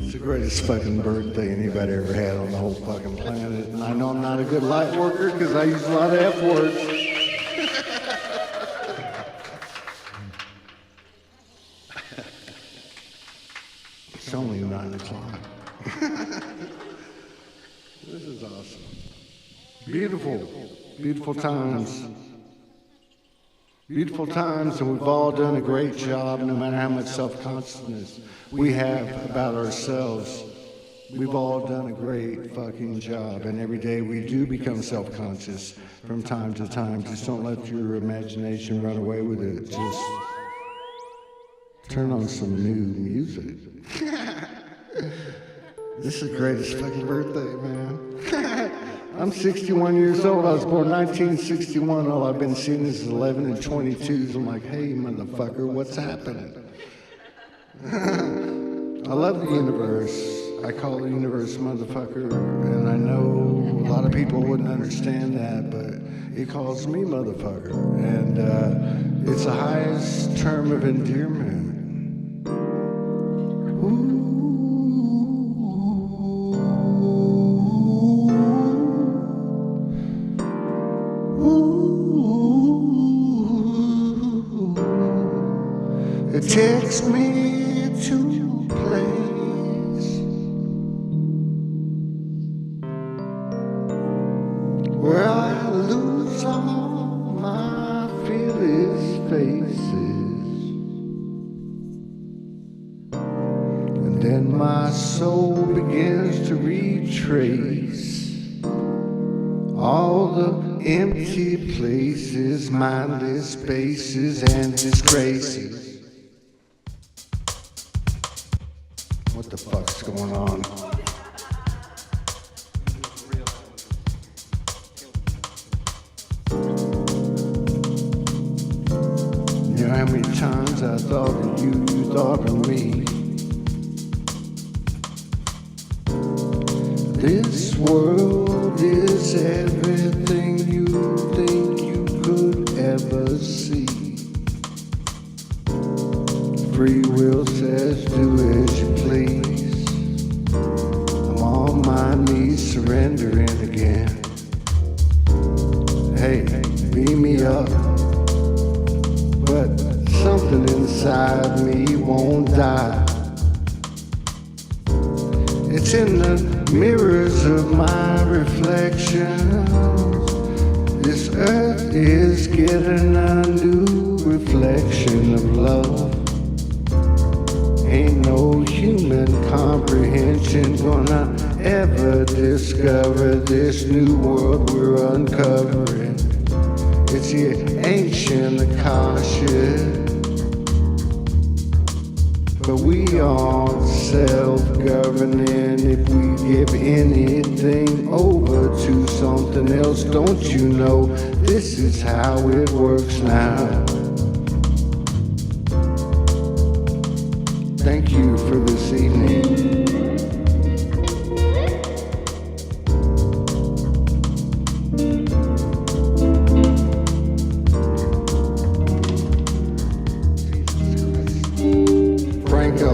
It's the greatest fucking birthday anybody ever had on the whole fucking planet. And I know I'm not a good light worker because I use a lot of F words. It's only 9 o'clock. This is awesome. Beautiful, beautiful times. Beautiful times, and we've all done a great job, no matter how much self-consciousness we have about ourselves. We've all done a great fucking job, and every day we do become self-conscious from time to time. Just don't let your imagination run away with it. Just turn on some new music. This is the greatest fucking birthday, man. I'm 61 years old. I was born 1961. All I've been seeing is 11 and 22s. I'm like, hey, motherfucker, what's happening? I love the universe. I call the universe motherfucker, and I know a lot of people wouldn't understand that, but it calls me motherfucker, and it's the highest term of endearment. Ooh. It takes me to a place where I lose all my fearless faces, and then my soul begins to retrace all the empty places, mindless spaces, and disgraces. What the fuck's going on? You know how many times I thought of you, you thought of me. This world is everything you think you could ever see. Free will says do as you please. I'm on my knees surrendering again. Hey, beam me up. But something inside me won't die. It's in the mirrors of my reflection. This earth is getting a new reflection of love. Ain't no human comprehension gonna ever discover this new world we're uncovering. It's the ancient Akasha, but we aren't self-governing. If we give anything over to something else, don't you know this is how it works now? Thank you for this evening. Franco.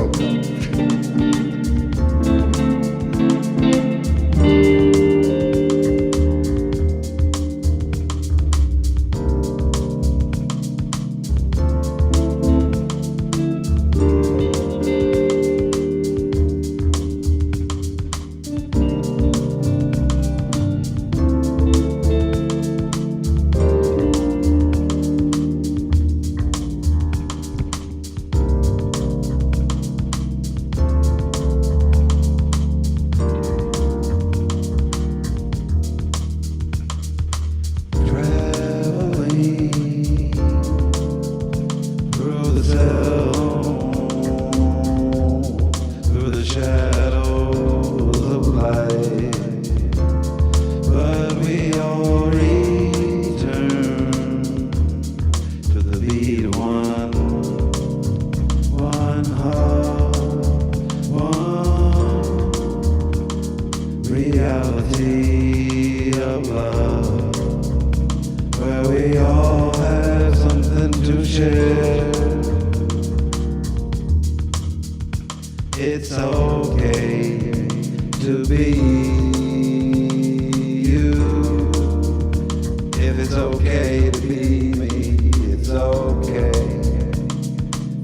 Reality of love, where we all have something to share. It's okay. to be you. If it's okay to be me, it's okay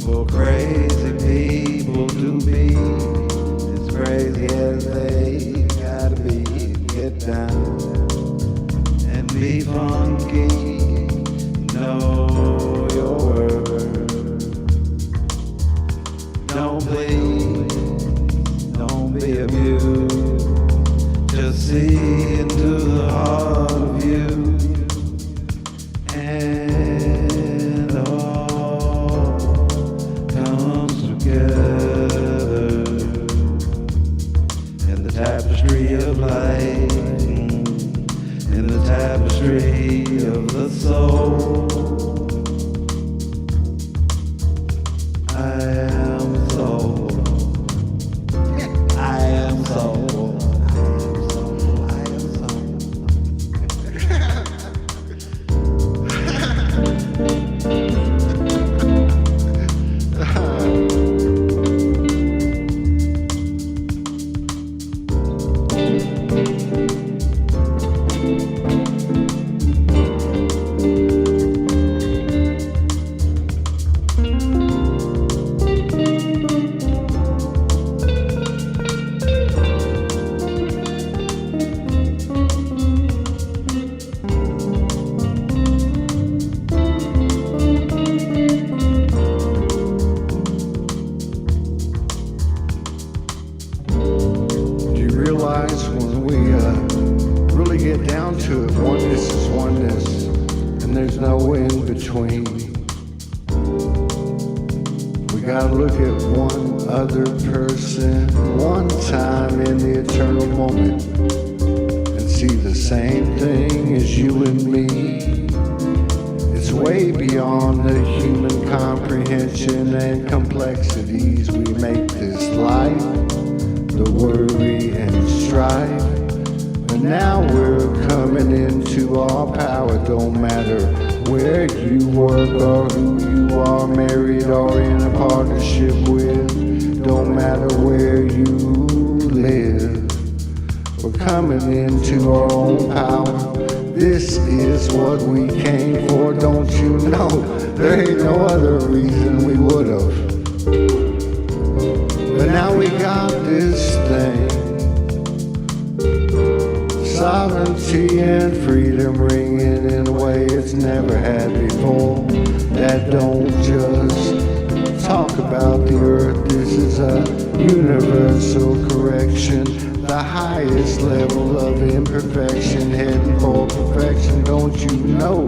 for crazy people to be as crazy as they gotta be. Get down and be funky. Know your worth. Don't please, don't be abused. Just see into the heart of you, and all comes together in the tapestry of life, in the tapestry of the soul. I am soul. I am soul. I am soul. When we really get down to it, oneness is oneness, and there's no in between. We gotta look at one other person one time in the eternal moment and see the same thing as you and me. It's way beyond the human comprehension and complexities. We make this life the worry and strife. But now we're coming into our power. Don't matter where you work or who you are, married or in a partnership with. Don't matter where you live. We're coming into our own power. This is what we came for, don't you know? There ain't no other reason we would've. But now we got this thing. Sovereignty and freedom ringing in a way it's never had before. That don't just talk about the earth. This is a universal correction. The highest level of imperfection, heading for perfection. Don't you know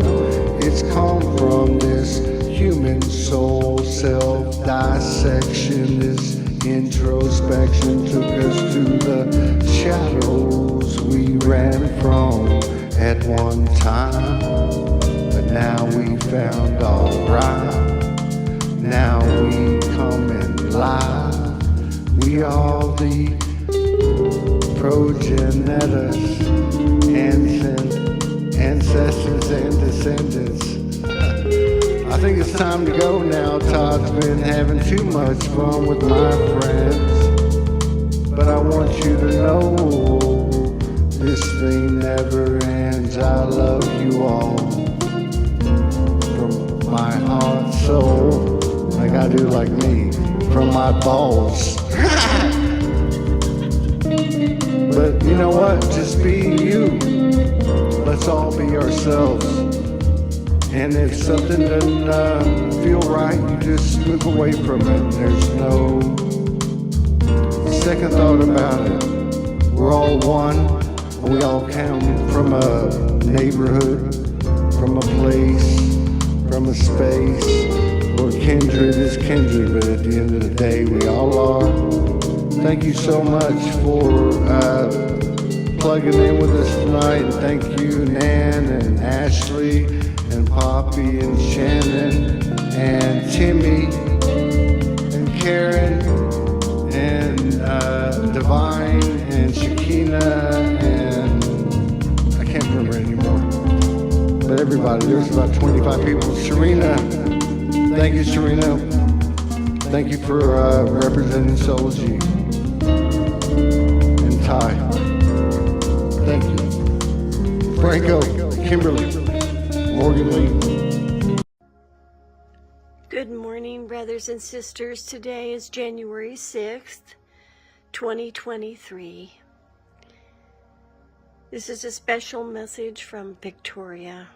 it's come from this human soul self-dissection? This introspection took us to the shadows we ran from at one time. But now we found all right. Now we coming live. We are the progenitors, ancestors and descendants. I think it's time to go now. Todd's been having too much fun with my friends. But I want you to know this thing never ends. I love you all from my heart, soul. I gotta do like me, from my balls. But you know what? Just be you. Let's all be ourselves. And if something doesn't feel right, you just move away from it. There's no second thought about it. We're all one. We all come from a neighborhood, from a place, from a space where kindred is kindred. But at the end of the day, we all are. Thank you so much for plugging in with us tonight. And thank you, Nan and Ashley and Poppy and Shannon and Timmy and Karen and Divine and Shakina and I can't remember anymore. But everybody, there's about 25 people. Serena, thank you, Serena. Thank you for representing Soulogy. And Ty. Echo, Kimberly, Morgan Lee. Good morning, brothers and sisters. Today is January 6th, 2023. This is a special message from Victoria.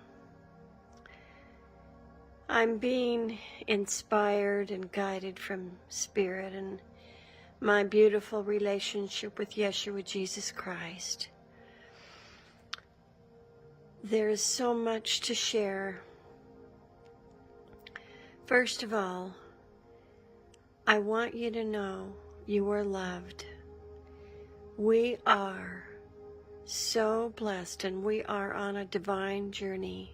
I'm being inspired and guided from Spirit and my beautiful relationship with Yeshua Jesus Christ. There is so much to share. First of all, I want you to know you are loved. We are so blessed, and we are on a divine journey.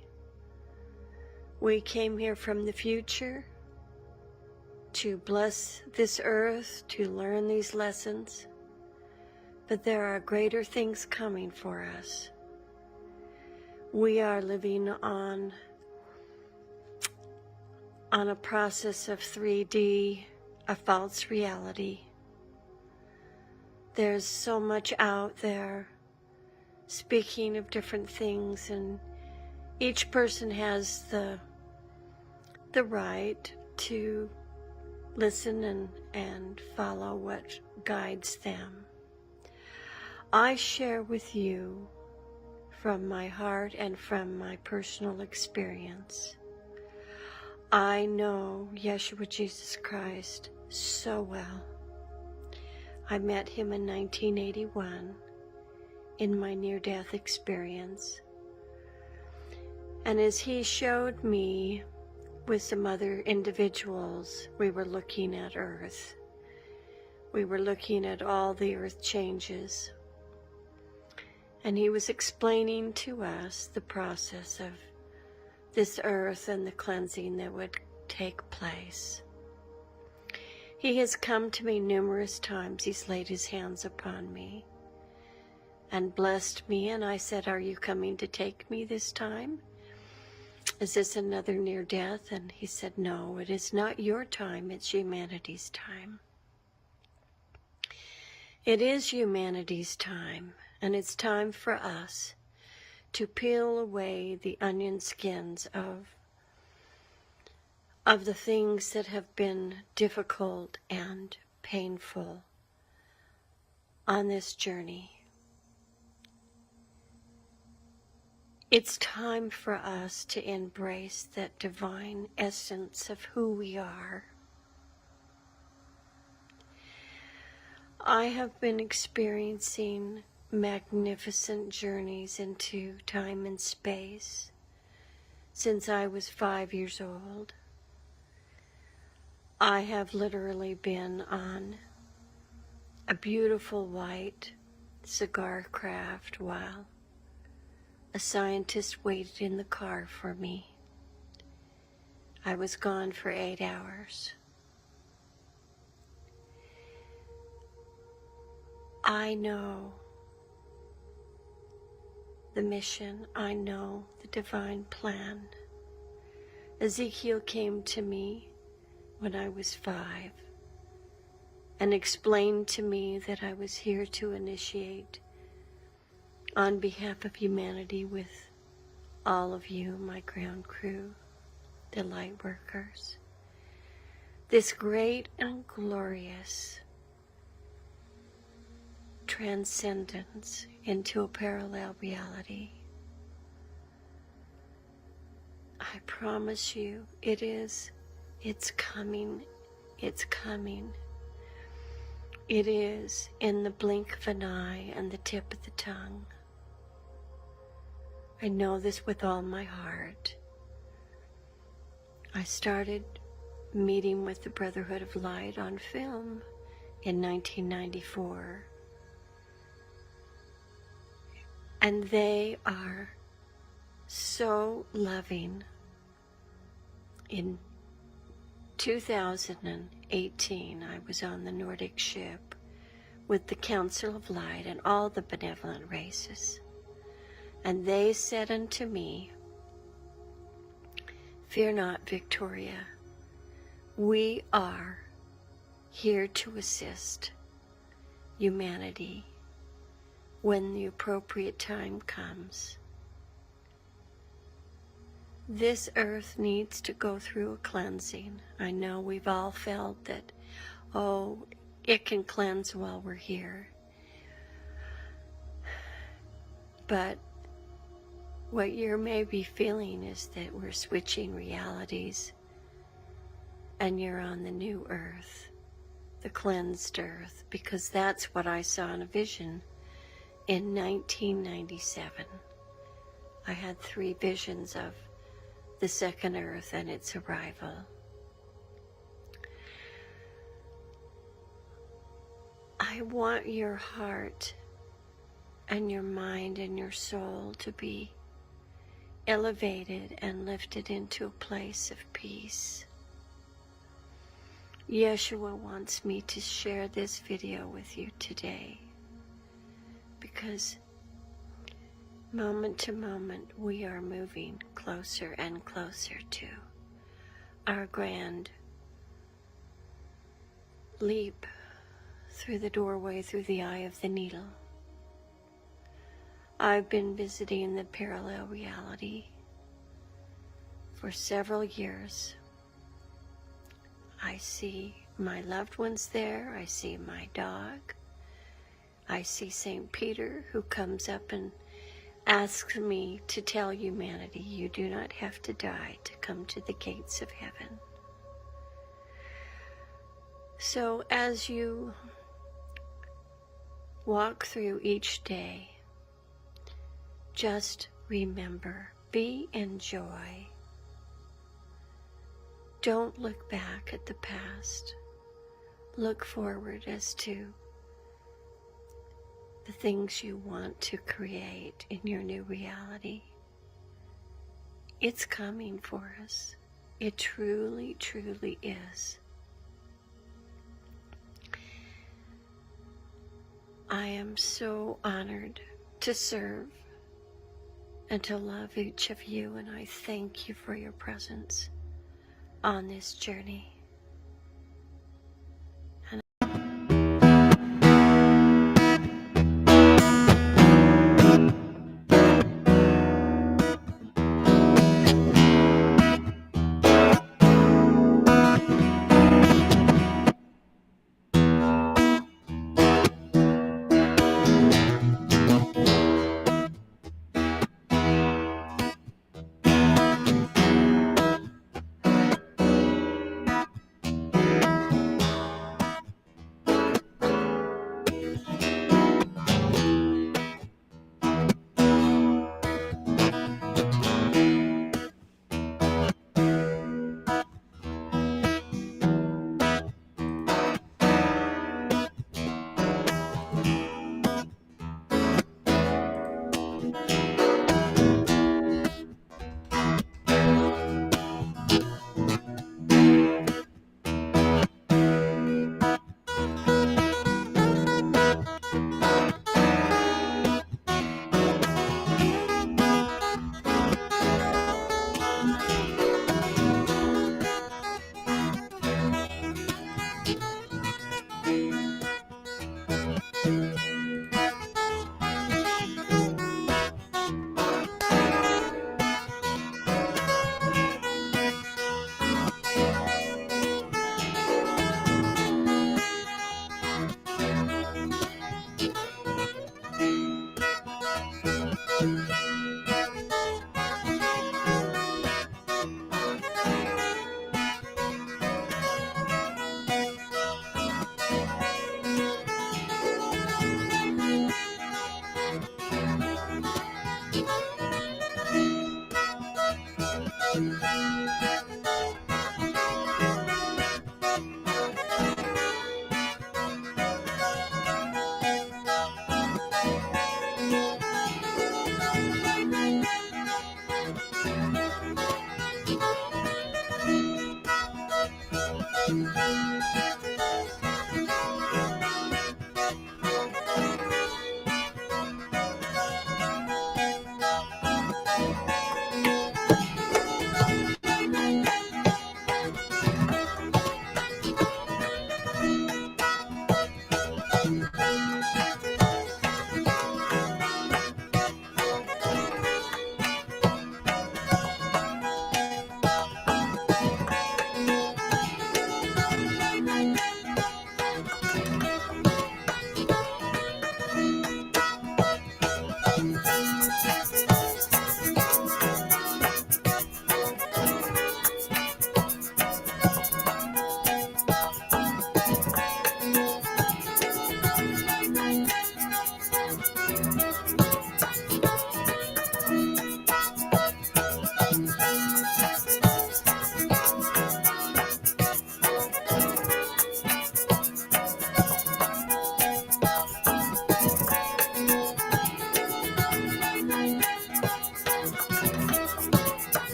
We came here from the future to bless this earth, to learn these lessons, but there are greater things coming for us. We are living on a process of 3D, a false reality. There's so much out there speaking of different things, and each person has the right to listen and follow what guides them. I share with you from my heart and from my personal experience. I know Yeshua Jesus Christ so well. I met him in 1981 in my near-death experience. And as he showed me with some other individuals, we were looking at Earth. We were looking at all the Earth changes. And he was explaining to us the process of this Earth and the cleansing that would take place. He has come to me numerous times. He's laid his hands upon me and blessed me. And I said, "Are you coming to take me this time? Is this another near death?" And he said, "No, it is not your time, it's humanity's time." It is humanity's time, and it's time for us to peel away the onion skins of the things that have been difficult and painful on this journey. It's time for us to embrace that divine essence of who we are. I have been experiencing magnificent journeys into time and space since I was 5 years old. I have literally been on a beautiful white cigar craft while a scientist waited in the car for me. I was gone for 8 hours. I know the mission. I know the divine plan. Ezekiel came to me when I was 5 and explained to me that I was here to initiate on behalf of humanity with all of you, my ground crew, the light workers, this great and glorious transcendence into a parallel reality. I promise you, it's coming. It is in the blink of an eye and the tip of the tongue. I know this with all my heart. I started meeting with the Brotherhood of Light on film in 1994. And they are so loving. In 2018, I was on the Nordic ship with the Council of Light and all the benevolent races. And they said unto me, "Fear not, Victoria. We are here to assist humanity when the appropriate time comes. This earth needs to go through a cleansing. I know we've all felt that, oh, it can cleanse while we're here. But what you may be feeling is that we're switching realities and you're on the new earth, the cleansed earth, because that's what I saw in a vision in 1997. I had 3 visions of the second earth and its arrival. I want your heart and your mind and your soul to be elevated and lifted into a place of peace. Yeshua wants me to share this video with you today because moment to moment we are moving closer and closer to our grand leap through the doorway, through the eye of the needle. I've been visiting the parallel reality for several years. I see my loved ones there. I see my dog. I see St. Peter, who comes up and asks me to tell humanity, you do not have to die to come to the gates of heaven. So as you walk through each day, just remember, be in joy. Don't look back at the past. Look forward as to the things you want to create in your new reality. It's coming for us. It truly, truly is. I am so honored to serve and to love each of you, and I thank you for your presence on this journey.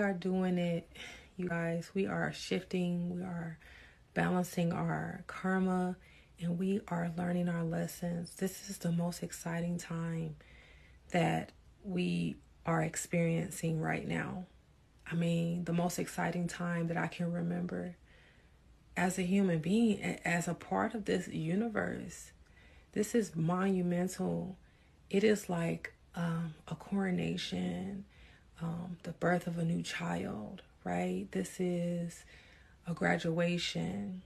are doing it, you guys. We are shifting, we are balancing our karma, and we are learning our lessons. This is the most exciting time that we are experiencing right now. I mean, the most exciting time that I can remember as a human being, as a part of this universe. This is monumental. It is like a coronation, the birth of a new child, right? This is a graduation.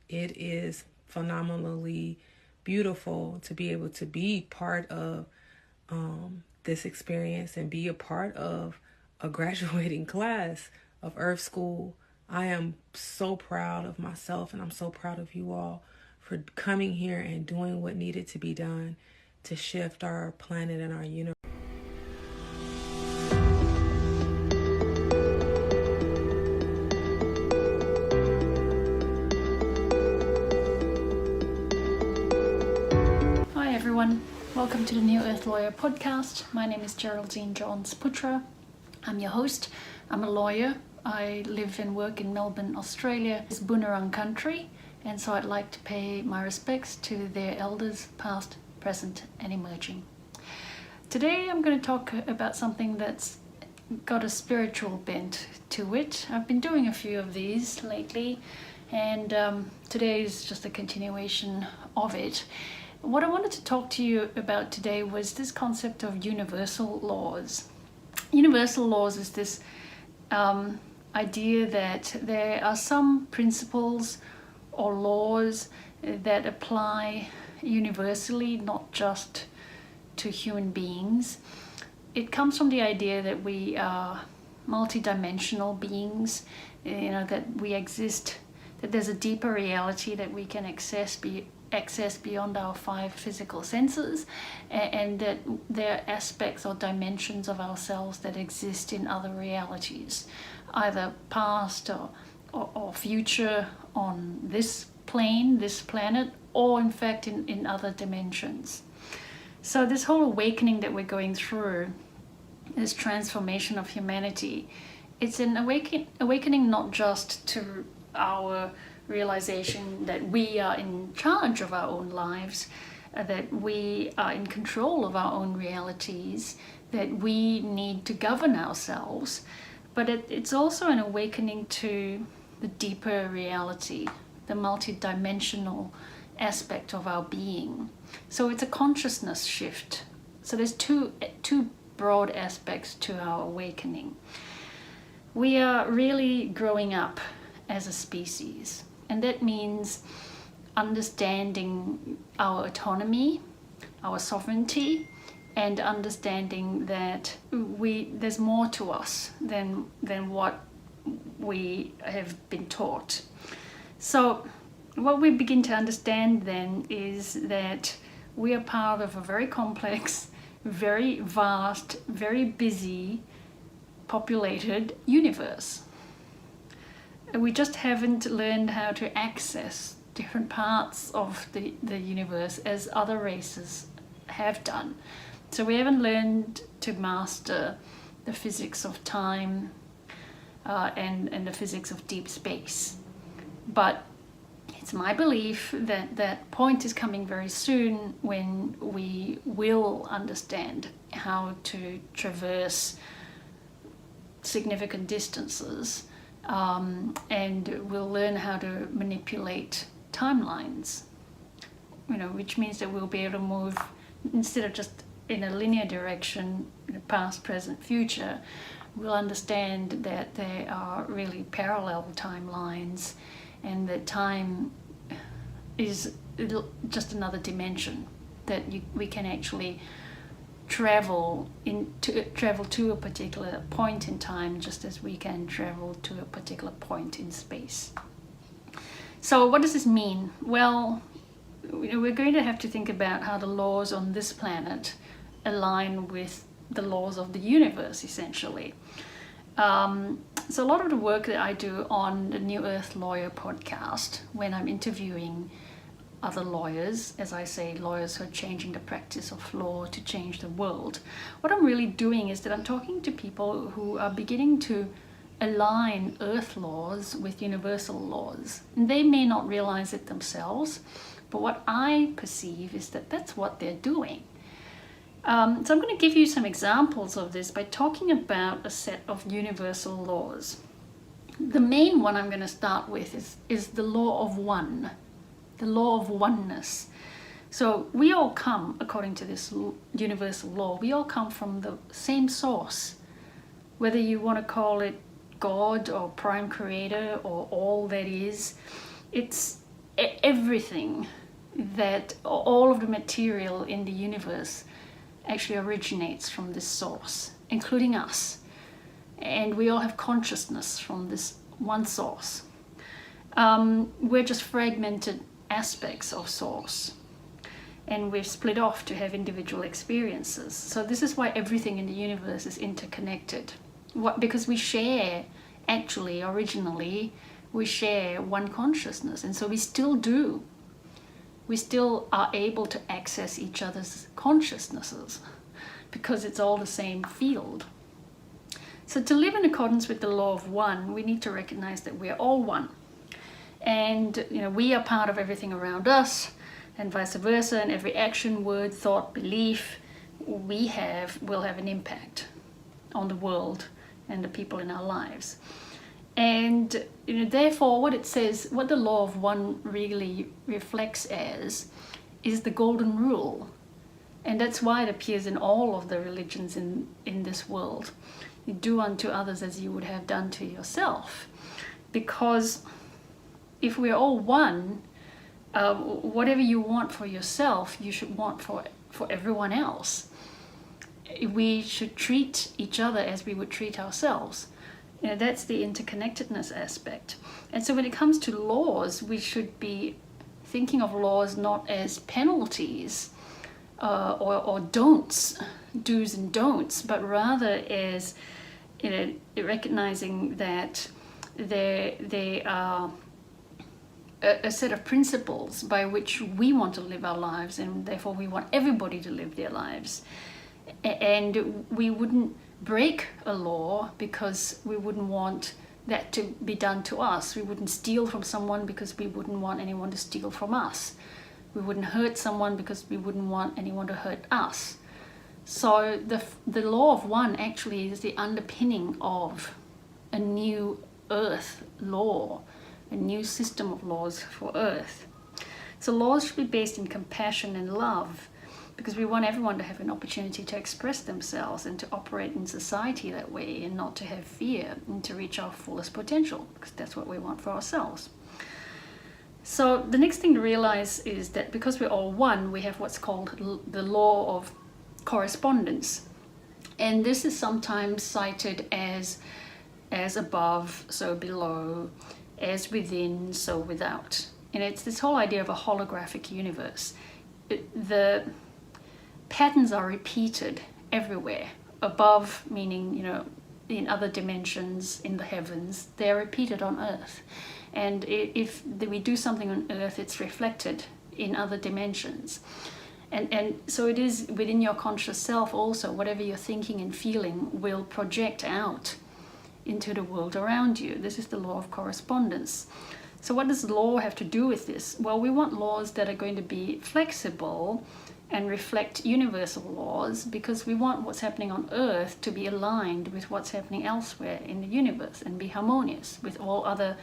It is phenomenally beautiful to be able to be part of this experience and be a part of a graduating class of Earth School. I am so proud of myself, and I'm so proud of you all for coming here and doing what needed to be done to shift our planet and our universe. Hi everyone, welcome to the New Earth Lawyer podcast. My name is Geraldine Johns-Putra. I'm your host. I'm a lawyer. I live and work in Melbourne, Australia. It's Boonwurrung country, and so I'd like to pay my respects to their elders, past, present and emerging. Today I'm going to talk about something that's got a spiritual bent to it. I've been doing a few of these lately, and today is just a continuation of it. What I wanted to talk to you about today was this concept of universal laws. Universal laws is this idea that there are some principles or laws that apply universally, not just to human beings. It comes from the idea that we are multidimensional beings, that we exist, that there's a deeper reality that we can access beyond our 5 physical senses, and that there are aspects or dimensions of ourselves that exist in other realities, either past or future on this plane, this planet, or in fact in other dimensions. So this whole awakening that we're going through, this transformation of humanity, it's an awakening not just to our realization that we are in charge of our own lives, that we are in control of our own realities, that we need to govern ourselves, but it's also an awakening to the deeper reality, the multidimensional aspect of our being. So it's a consciousness shift. So there's two broad aspects to our awakening. We are really growing up as a species, and that means understanding our autonomy, our sovereignty, and understanding that there's more to us than what we have been taught. So what we begin to understand then is that we are part of a very complex, very vast, very busy, populated universe. We just haven't learned how to access different parts of the universe as other races have done. So we haven't learned to master the physics of time and the physics of deep space. But it's my belief that that point is coming very soon when we will understand how to traverse significant distances, and we'll learn how to manipulate timelines, which means that we'll be able to move, instead of just in a linear direction, past, present, future, we'll understand that there are really parallel timelines, and that time is just another dimension that we can actually travel to a particular point in time, just as we can travel to a particular point in space. So what does this mean? Well, we're going to have to think about how the laws on this planet align with the laws of the universe, essentially. So a lot of the work that I do on the New Earth Lawyer podcast, when I'm interviewing other lawyers, as I say, lawyers who are changing the practice of law to change the world. What I'm really doing is that I'm talking to people who are beginning to align earth laws with universal laws. And they may not realize it themselves, but what I perceive is that that's what they're doing. So I'm going to give you some examples of this by talking about a set of universal laws. The main one I'm going to start with is the law of one, the law of oneness. So we all come, according to this universal law, we all come from the same source. Whether you want to call it God or prime creator or all that is, it's everything that, all of the material in the universe actually originates from this source, including us. And we all have consciousness from this one source. We're just fragmented aspects of source, and we've split off to have individual experiences. So this is why everything in the universe is interconnected. Because we share, actually, originally, we share one consciousness, and so we still do. We still are able to access each other's consciousnesses because it's all the same field. So to live in accordance with the law of one, we need to recognize that we're all one. And we are part of everything around us, and vice versa, and every action, word, thought, belief we have will have an impact on the world and the people in our lives. And therefore, what it says, what the law of one really reflects as, is the golden rule. And that's why it appears in all of the religions in this world. You do unto others as you would have done to yourself. Because if we're all one, whatever you want for yourself, you should want for everyone else. We should treat each other as we would treat ourselves. That's the interconnectedness aspect. And so when it comes to laws, we should be thinking of laws not as penalties or don'ts, do's and don'ts, but rather as recognizing that they are a set of principles by which we want to live our lives, and therefore we want everybody to live their lives. And we wouldn't break a law because we wouldn't want that to be done to us. We wouldn't steal from someone because we wouldn't want anyone to steal from us. We wouldn't hurt someone because we wouldn't want anyone to hurt us. So the law of one actually is the underpinning of a new earth law, a new system of laws for earth. So laws should be based in compassion and love, because we want everyone to have an opportunity to express themselves and to operate in society that way, and not to have fear, and to reach our fullest potential, because that's what we want for ourselves. So the next thing to realize is that because we're all one, we have what's called the law of correspondence. And this is sometimes cited as above, so below, as within, so without. And it's this whole idea of a holographic universe. The patterns are repeated everywhere. Above, meaning, in other dimensions, in the heavens, they're repeated on earth. And if we do something on earth, it's reflected in other dimensions. And so it is within your conscious self also. Whatever you're thinking and feeling will project out into the world around you. This is the law of correspondence. So what does law have to do with this? Well, we want laws that are going to be flexible and reflect universal laws, because we want what's happening on earth to be aligned with what's happening elsewhere in the universe and be harmonious with all other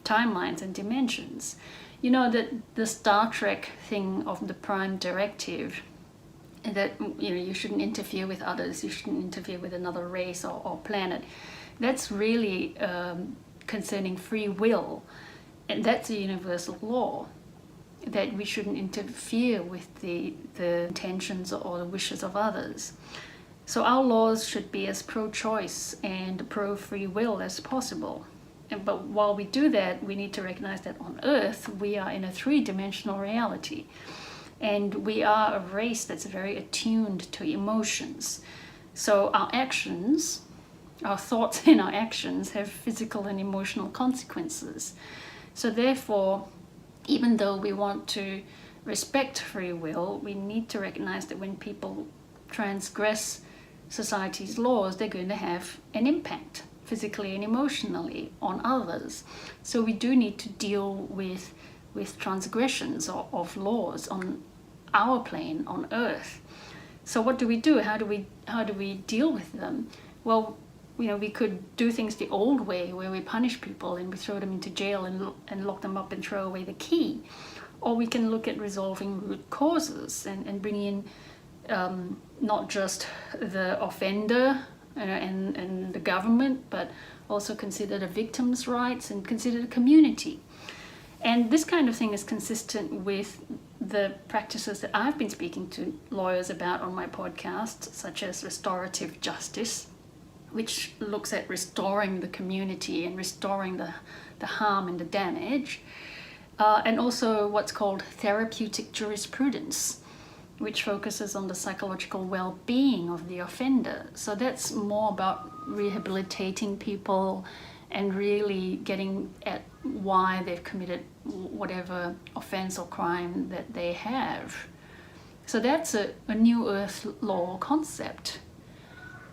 timelines and dimensions. That the Star Trek thing of the prime directive, that you shouldn't interfere with others, you shouldn't interfere with another race or planet, that's really concerning free will. And that's a universal law, that we shouldn't interfere with the intentions or the wishes of others. So our laws should be as pro-choice and pro-free will as possible. But while we do that, we need to recognize that on Earth, we are in a three-dimensional reality. And we are a race that's very attuned to emotions. So our actions, our thoughts and our actions have physical and emotional consequences. So therefore, even though we want to respect free will, we need to recognize that when people transgress society's laws, they're going to have an impact physically and emotionally on others. So we do need to deal with transgressions of laws on our plane on Earth. So what do we do? How do we deal with them? Well, we could do things the old way, where we punish people and we throw them into jail and lock them up and throw away the key. Or we can look at resolving root causes and bring in not just the offender and the government, but also consider the victims' rights and consider the community. And this kind of thing is consistent with the practices that I've been speaking to lawyers about on my podcast, such as restorative justice, which looks at restoring the community and restoring the harm and the damage, and also what's called therapeutic jurisprudence, which focuses on the psychological well-being of the offender. So that's more about rehabilitating people and really getting at why they've committed whatever offense or crime that they have. So that's a new earth law concept.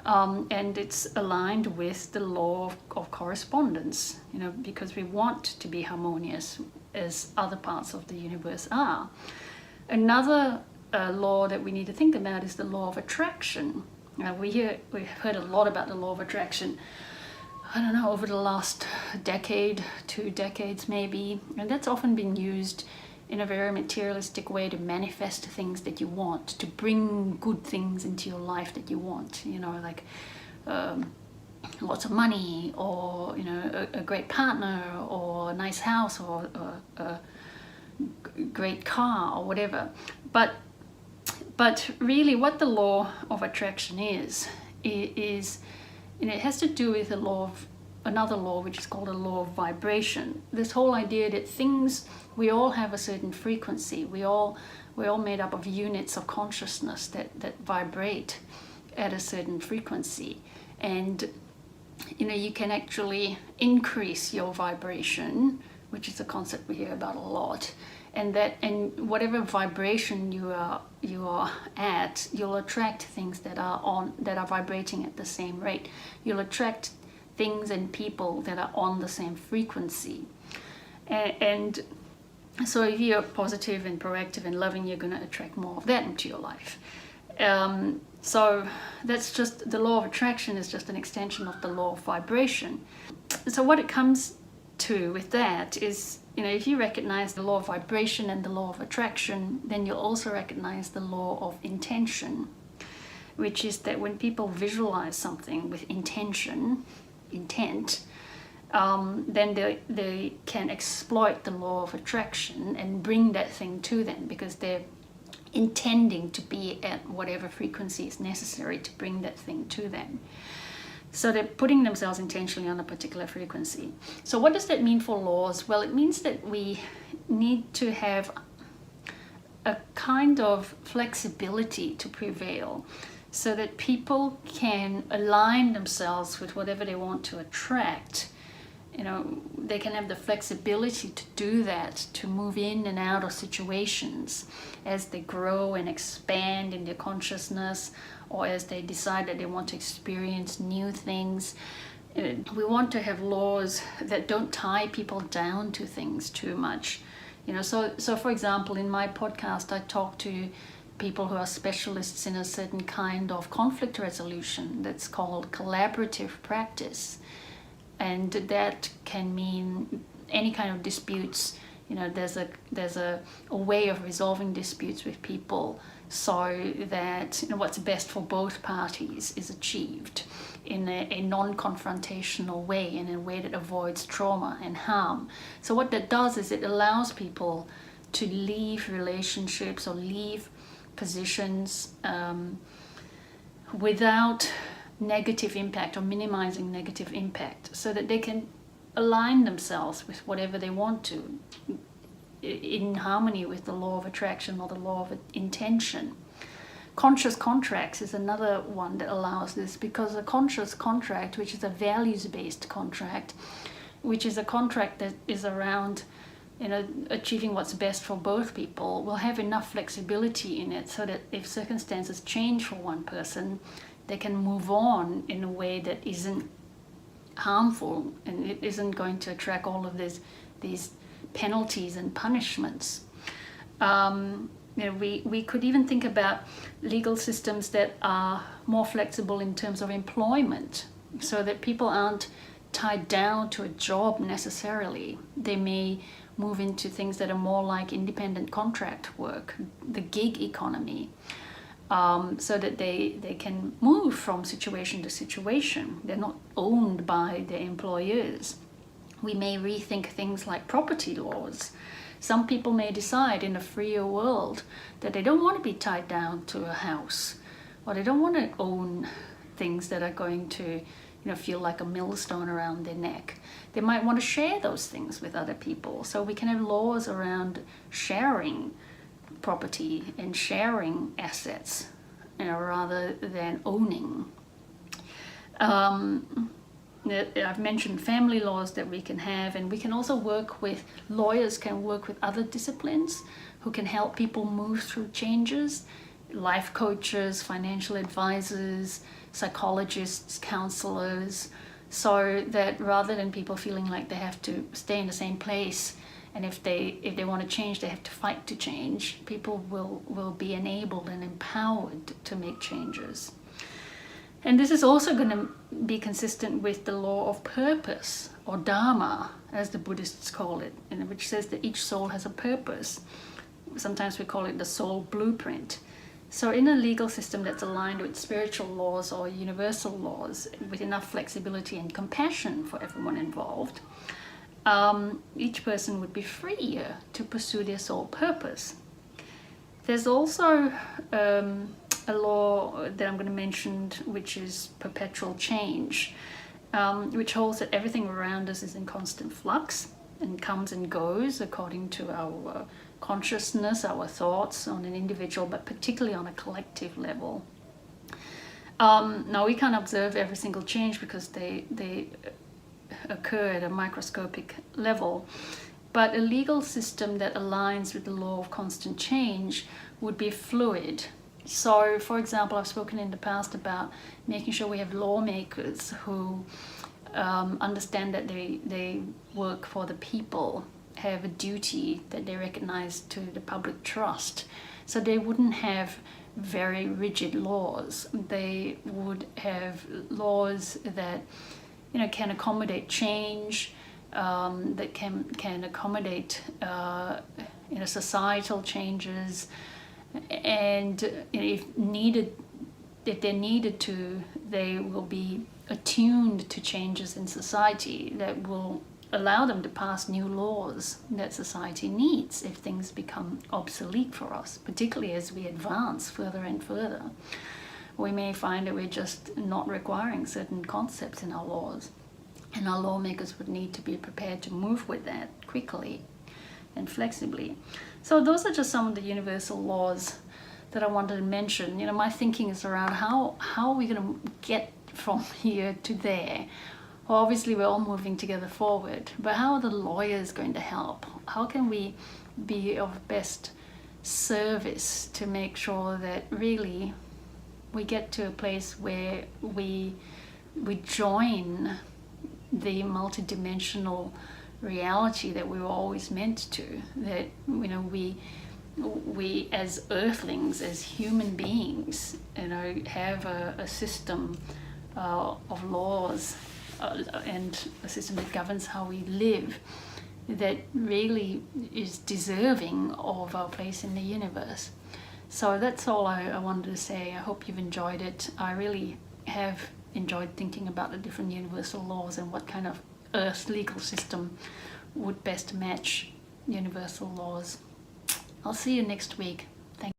And it's aligned with the law of correspondence, because we want to be harmonious as other parts of the universe are. Another law that we need to think about is the law of attraction. We've heard a lot about the law of attraction, I don't know, over the last decade, 2 decades maybe, and that's often been used in a very materialistic way to manifest things that you want, to bring good things into your life that you want, like lots of money, or a great partner, or a nice house, or a great car, or whatever. But really what the law of attraction is it has to do with another law which is called a law of vibration. This whole idea that we all have a certain frequency. We're all made up of units of consciousness that vibrate at a certain frequency. And you can actually increase your vibration, which is a concept we hear about a lot. And whatever vibration you are at, you'll attract things that are vibrating at the same rate. You'll attract things and people that are on the same frequency. And so if you're positive and proactive and loving, you're going to attract more of that into your life. So that's just, the law of attraction is just an extension of the law of vibration. So what it comes to with that is, if you recognize the law of vibration and the law of attraction, then you'll also recognize the law of intention, which is that when people visualize something with intent, then they can exploit the law of attraction and bring that thing to them, because they're intending to be at whatever frequency is necessary to bring that thing to them. So they're putting themselves intentionally on a particular frequency. So what does that mean for laws? Well, it means that we need to have a kind of flexibility to prevail, so that people can align themselves with whatever they want to attract. They can have the flexibility to do that, to move in and out of situations as they grow and expand in their consciousness, or as they decide that they want to experience new things. We want to have laws that don't tie people down to things too much. So for example, in my podcast, I talk to people who are specialists in a certain kind of conflict resolution that's called collaborative practice. And that can mean any kind of disputes. There's a way of resolving disputes with people so that what's best for both parties is achieved in a non-confrontational way, in a way that avoids trauma and harm. So what that does is it allows people to leave relationships or leave positions without negative impact, or minimizing negative impact, so that they can align themselves with whatever they want to, in harmony with the law of attraction or the law of intention. Conscious contracts is another one that allows this, because a conscious contract, which is a values-based contract, which is a contract that is around achieving what's best for both people will have enough flexibility in it so that if circumstances change for one person, they can move on in a way that isn't harmful and it isn't going to attract all of these penalties and punishments. We could even think about legal systems that are more flexible in terms of employment, so that people aren't tied down to a job necessarily. They may move into things that are more like independent contract work, the gig economy, so that they can move from situation to situation. They're not owned by their employers. We may rethink things like property laws. Some people may decide in a freer world that they don't want to be tied down to a house, or they don't want to own things that are going to feel like a millstone around their neck. They might want to share those things with other people. So we can have laws around sharing property and sharing assets, rather than owning. I've mentioned family laws that we can have, and we can also work with, lawyers can work with other disciplines who can help people move through changes, life coaches, financial advisors, psychologists, counselors, so that rather than people feeling like they have to stay in the same place, and if they want to change, they have to fight to change, people will be enabled and empowered to make changes. And this is also going to be consistent with the law of purpose, or Dharma, as the Buddhists call it, which says that each soul has a purpose. Sometimes we call it the soul blueprint. So in a legal system that's aligned with spiritual laws or universal laws, with enough flexibility and compassion for everyone involved, each person would be freer to pursue their soul purpose. There's also a law that I'm going to mention, which is perpetual change, which holds that everything around us is in constant flux and comes and goes according to our consciousness, our thoughts on an individual, but particularly on a collective level. Now we can't observe every single change because they occur at a microscopic level, but a legal system that aligns with the law of constant change would be fluid. So, for example, I've spoken in the past about making sure we have lawmakers who understand that they work for the people, have a duty that they recognize to the public trust. So they wouldn't have very rigid laws. They would have laws that can accommodate change, that can accommodate societal changes, and if they're needed to, they will be attuned to changes in society that will allow them to pass new laws that society needs if things become obsolete for us, particularly as we advance further and further. We may find that we're just not requiring certain concepts in our laws, and our lawmakers would need to be prepared to move with that quickly and flexibly. So those are just some of the universal laws that I wanted to mention. My thinking is around how are we going to get from here to there? Well, obviously we're all moving together forward, but how are the lawyers going to help? How can we be of best service to make sure that really we get to a place where we join the multidimensional reality that we were always meant to, that we as earthlings, as human beings, have a system of laws and a system that governs how we live, that really is deserving of our place in the universe. So that's all I wanted to say. I hope you've enjoyed it. I really have enjoyed thinking about the different universal laws and what kind of Earth legal system would best match universal laws. I'll see you next week. Thank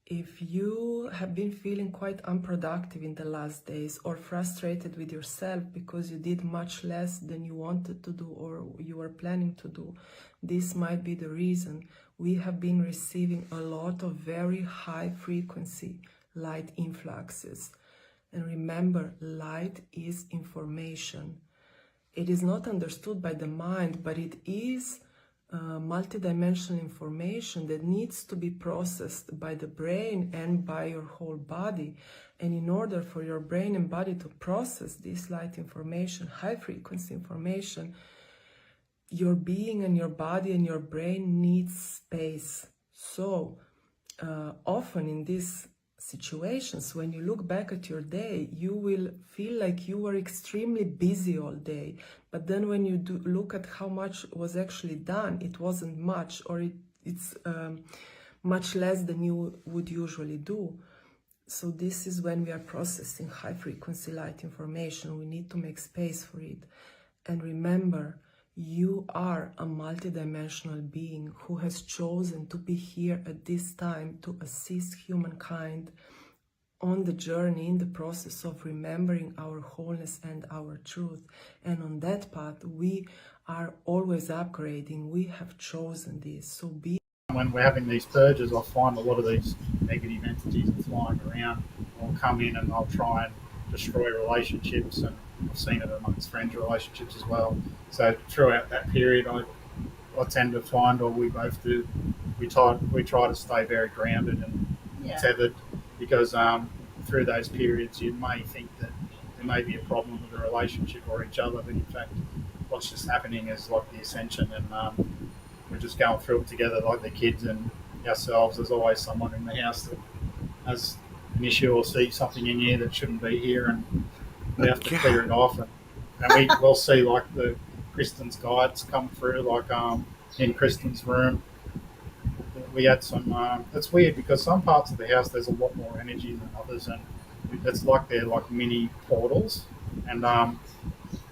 you. If you have been feeling quite unproductive in the last days, or frustrated with yourself because you did much less than you wanted to do or you were planning to do, this might be the reason. We have been receiving a lot of very high frequency light influxes. And remember, light is information. It is not understood by the mind, but it is multidimensional information that needs to be processed by the brain and by your whole body. And in order for your brain and body to process this light information, high frequency information, your being and your body and your brain needs space. So often in these situations, when you look back at your day, you will feel like you were extremely busy all day. But then when you do look at how much was actually done, it wasn't much, or it's much less than you would usually do. So this is when we are processing high frequency light information. We need to make space for it. And remember, you are a multidimensional being who has chosen to be here at this time to assist humankind on the journey, in the process of remembering our wholeness and our truth. And on that path, we are always upgrading. We have chosen this. So be. When we're having these purges, I find a lot of these negative entities are flying around. They'll come in and they'll try and destroy relationships, and I've seen it amongst friends' relationships as well. So throughout that period, I tend to find, or we both do, we try to stay very grounded and tethered, because through those periods you may think that there may be a problem with the relationship or each other, but in fact what's just happening is like the Ascension, and we're just going through it together like the kids and ourselves. There's always someone in the house that has an issue or sees something in here that shouldn't be here, and we have to clear it off. And we'll see like the Kristen's guides come through, like in Kristen's room. We had some, it's weird because some parts of the house there's a lot more energy than others, and it's like they're like mini portals. And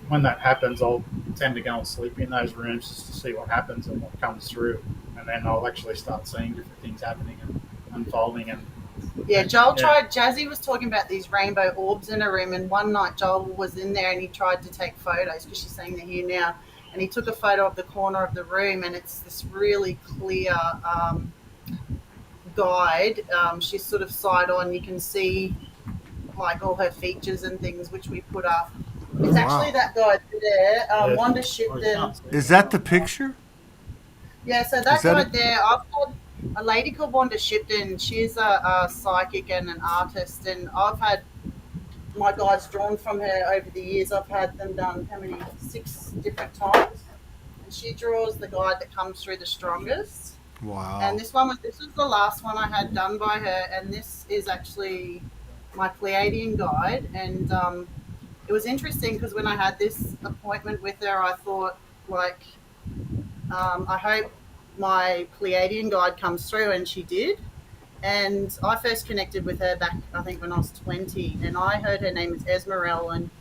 when that happens, I'll tend to go and sleep in those rooms just to see what happens and what comes through, and then I'll actually start seeing different things happening and unfolding. And Jazzy was talking about these rainbow orbs in a room, and one night Joel was in there and he tried to take photos, because she's saying they're here now, and he took a photo of the corner of the room, and it's this really clear guide. She's sort of side on, you can see like all her features and things, which we put up. It's actually that guy there, Wanda Shipton. Is that the picture? Yeah, so that guy there, I've had a lady called Wanda Shipton. She's a psychic and an artist, and I've had my guides drawn from her over the years. I've had them done 6 different times, and she draws the guide that comes through the strongest. Wow. And this was the last one I had done by her, and this is actually my Pleiadian guide. And it was interesting because when I had this appointment with her, I thought, like, I hope my Pleiadian guide comes through, and she did. And I first connected with her back, I think, when I was 20, and I heard her name is Esmerelle, and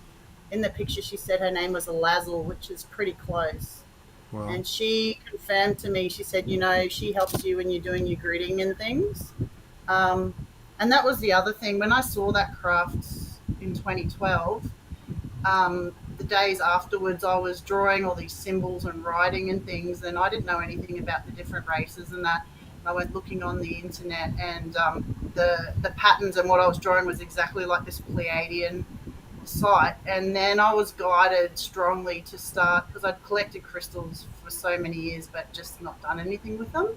in the picture she said her name was Alazel, which is pretty close. Wow. And she confirmed to me, she said, you know, she helps you when you're doing your gridding and things. And that was the other thing. When I saw that craft in 2012, the days afterwards I was drawing all these symbols and writing and things, and I didn't know anything about the different races and that. I went looking on the internet, and the patterns and what I was drawing was exactly like this Pleiadian site. And then I was guided strongly to start, because I'd collected crystals for so many years but just not done anything with them.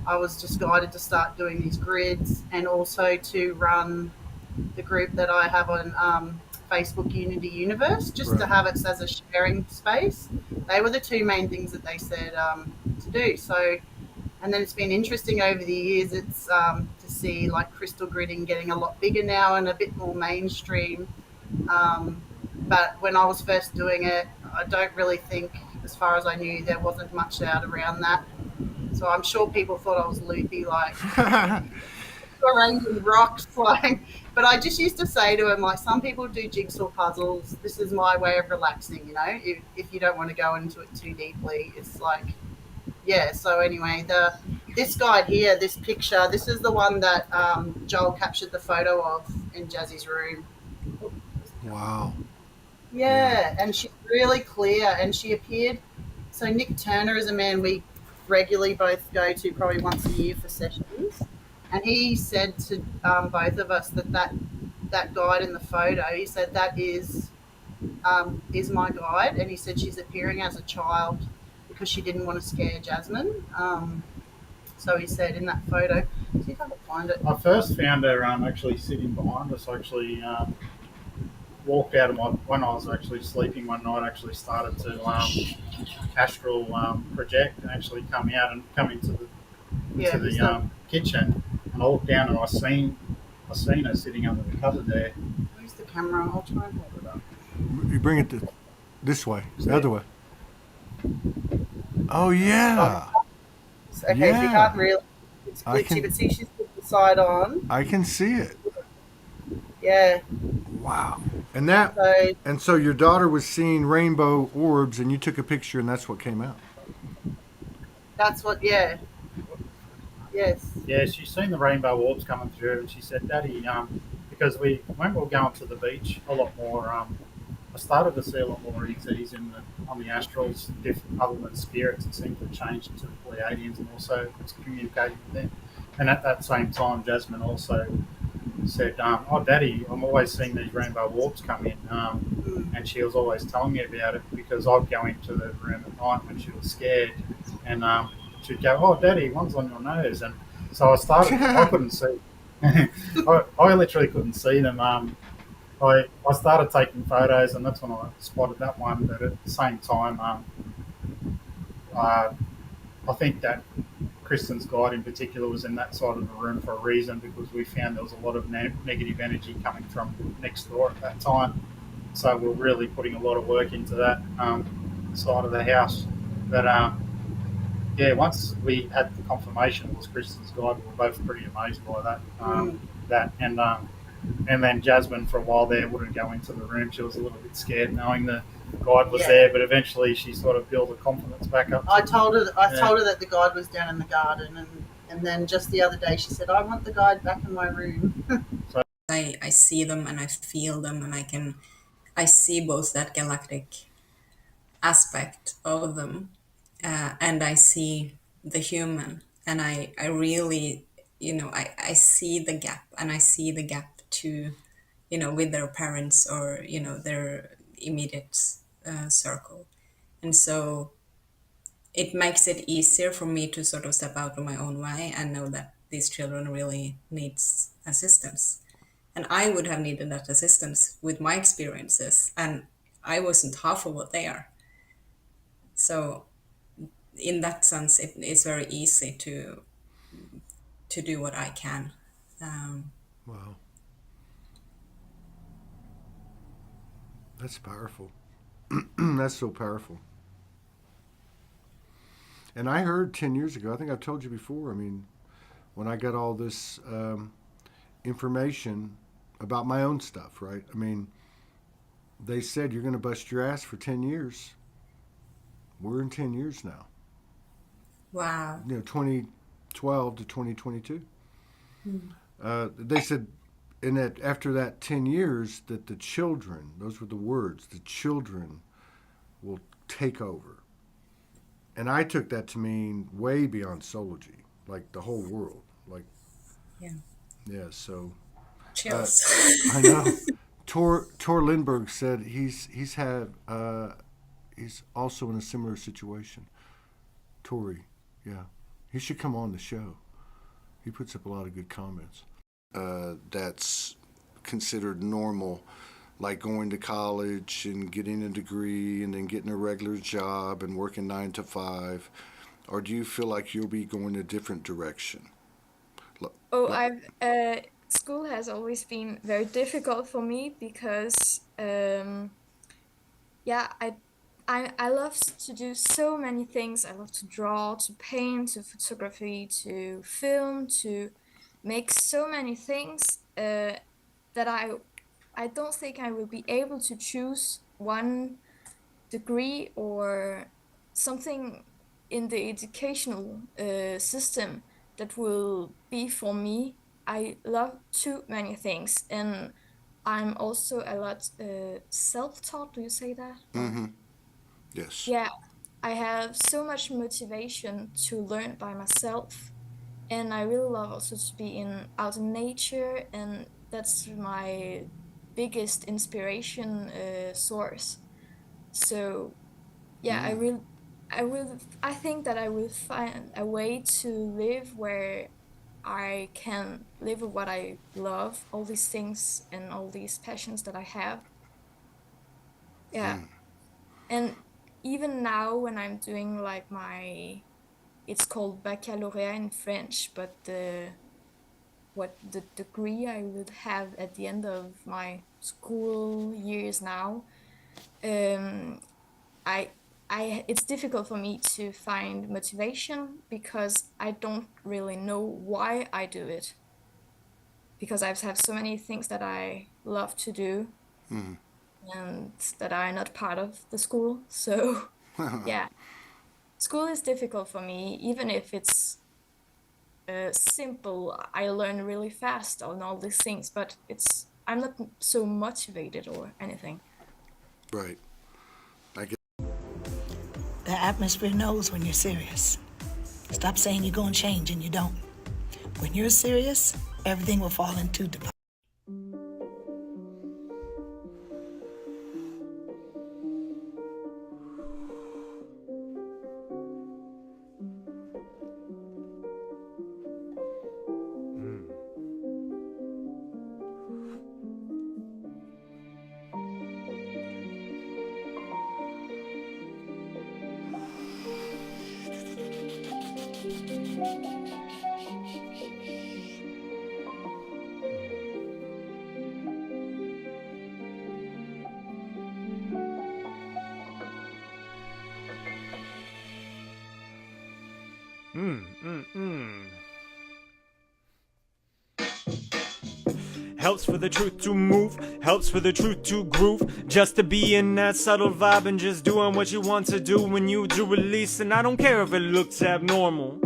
I was just guided to start doing these grids, and also to run the group that I have on Facebook, Unity Universe, just to have it as a sharing space. They were the 2 main things that they said to do. So, and then it's been interesting over the years. It's to see like crystal gridding getting a lot bigger now and a bit more mainstream. But when I was first doing it, I don't really think, as far as I knew, there wasn't much out around that. So I'm sure people thought I was loopy, like arranging rocks, like. But I just used to say to him, like, some people do jigsaw puzzles. This is my way of relaxing, you know. If you don't want to go into it too deeply, it's like, yeah. So anyway, this guide here, this picture, this is the one that Joel captured the photo of in Jazzy's room. Wow. Yeah, and she's really clear, and she appeared. So Nick Turner is a man we regularly both go to probably once a year for sessions, and he said to both of us that guide in the photo, he said that is my guide, and he said she's appearing as a child, because she didn't want to scare Jasmine. So he said in that photo, see if I can find it. I first found her actually sitting behind us. Actually walked out of when I was actually sleeping one night. Actually started to astral project and actually come out and come into the kitchen, and I looked down and I seen her sitting under the cupboard there. Where's the camera? I'll try and hold it up. You bring it this way, the other way. Oh yeah. Okay, so you can't really. It's glitchy, but see, she's put the side on. I can see it. Yeah. Wow. And so your daughter was seeing rainbow orbs, and you took a picture, and that's what came out. That's what. Yeah. Yes. Yeah, she's seen the rainbow orbs coming through, and she said, "Daddy, because when we were going to the beach a lot more, I started to see a lot more ETs on the astrals, other than spirits. It seemed to change to the Pleiadians, and also it's communicating with them. And at that same time, Jasmine also said, "Oh, Daddy, I'm always seeing these rainbow orbs come in," and she was always telling me about it because I'd go into the room at night when she was scared, and she'd go, "Oh, Daddy, one's on your nose," and so I couldn't see. I literally couldn't see them. I started taking photos, and that's when I spotted that one. But at the same time, I think that Kristen's guide in particular was in that side of the room for a reason, because we found there was a lot of negative energy coming from next door at that time. So we're really putting a lot of work into that side of the house. But yeah, once we had the confirmation it was Kristen's guide, we were both pretty amazed by that. And then Jasmine, for a while there, wouldn't go into the room. She was a little bit scared knowing the guide was there, but eventually she sort of built her confidence back up. I told her that the guide was down in the garden, and then just the other day she said, "I want the guide back in my room." I see them and I feel them, and I see both that galactic aspect of them, and I see the human, and I really, I see the gap, and I see the gap to, with their parents or, their immediate circle. And so it makes it easier for me to sort of step out of my own way and know that these children really needs assistance. And I would have needed that assistance with my experiences, and I wasn't half of what they are. So in that sense, it's very easy to do what I can. Wow. That's powerful. That's so powerful. And I heard 10 years ago, I think I've told you before, I mean, when I got all this information about my own stuff, right? I mean, they said you're going to bust your ass for 10 years. We're in 10 years now. Wow. 2012 to 2022. They said after that 10 years that the children, those were the words, the children will take over. And I took that to mean way beyond Soulogy, like the whole world. Like, yeah, so. Chills. I know. Tor Lindbergh said he's also in a similar situation. Tori, yeah. He should come on the show. He puts up a lot of good comments. That's considered normal, like going to college and getting a degree and then getting a regular job and working 9 to 5? Or do you feel like you'll be going a different direction? School has always been very difficult for me because, I love to do so many things. I love to draw, to paint, to photography, to film, to make so many things that I don't think I will be able to choose one degree or something in the educational system that will be for me. I love too many things, and I'm also a lot self-taught. Do you say that? Mm-hmm. Yes. Yeah, I have so much motivation to learn by myself, and I really love also to be out in nature, and that's my biggest inspiration source. So, yeah, I think that I will find a way to live where I can live with what I love, all these things and all these passions that I have. Yeah. And even now when I'm doing like it's called baccalaureate in French, but the degree I would have at the end of my school years now, um, it's difficult for me to find motivation because I don't really know why I do it. Because I have so many things that I love to do and that are not part of the school. So yeah, school is difficult for me, even if it's simple. I learn really fast on all these things, but I'm not so motivated or anything. Right. The atmosphere knows when you're serious. Stop saying you're going to change and you don't. When you're serious, everything will fall into deposit. Helps for the truth to move, helps for the truth to groove. Just to be in that subtle vibe and just doing what you want to do when you do release. And I don't care if it looks abnormal.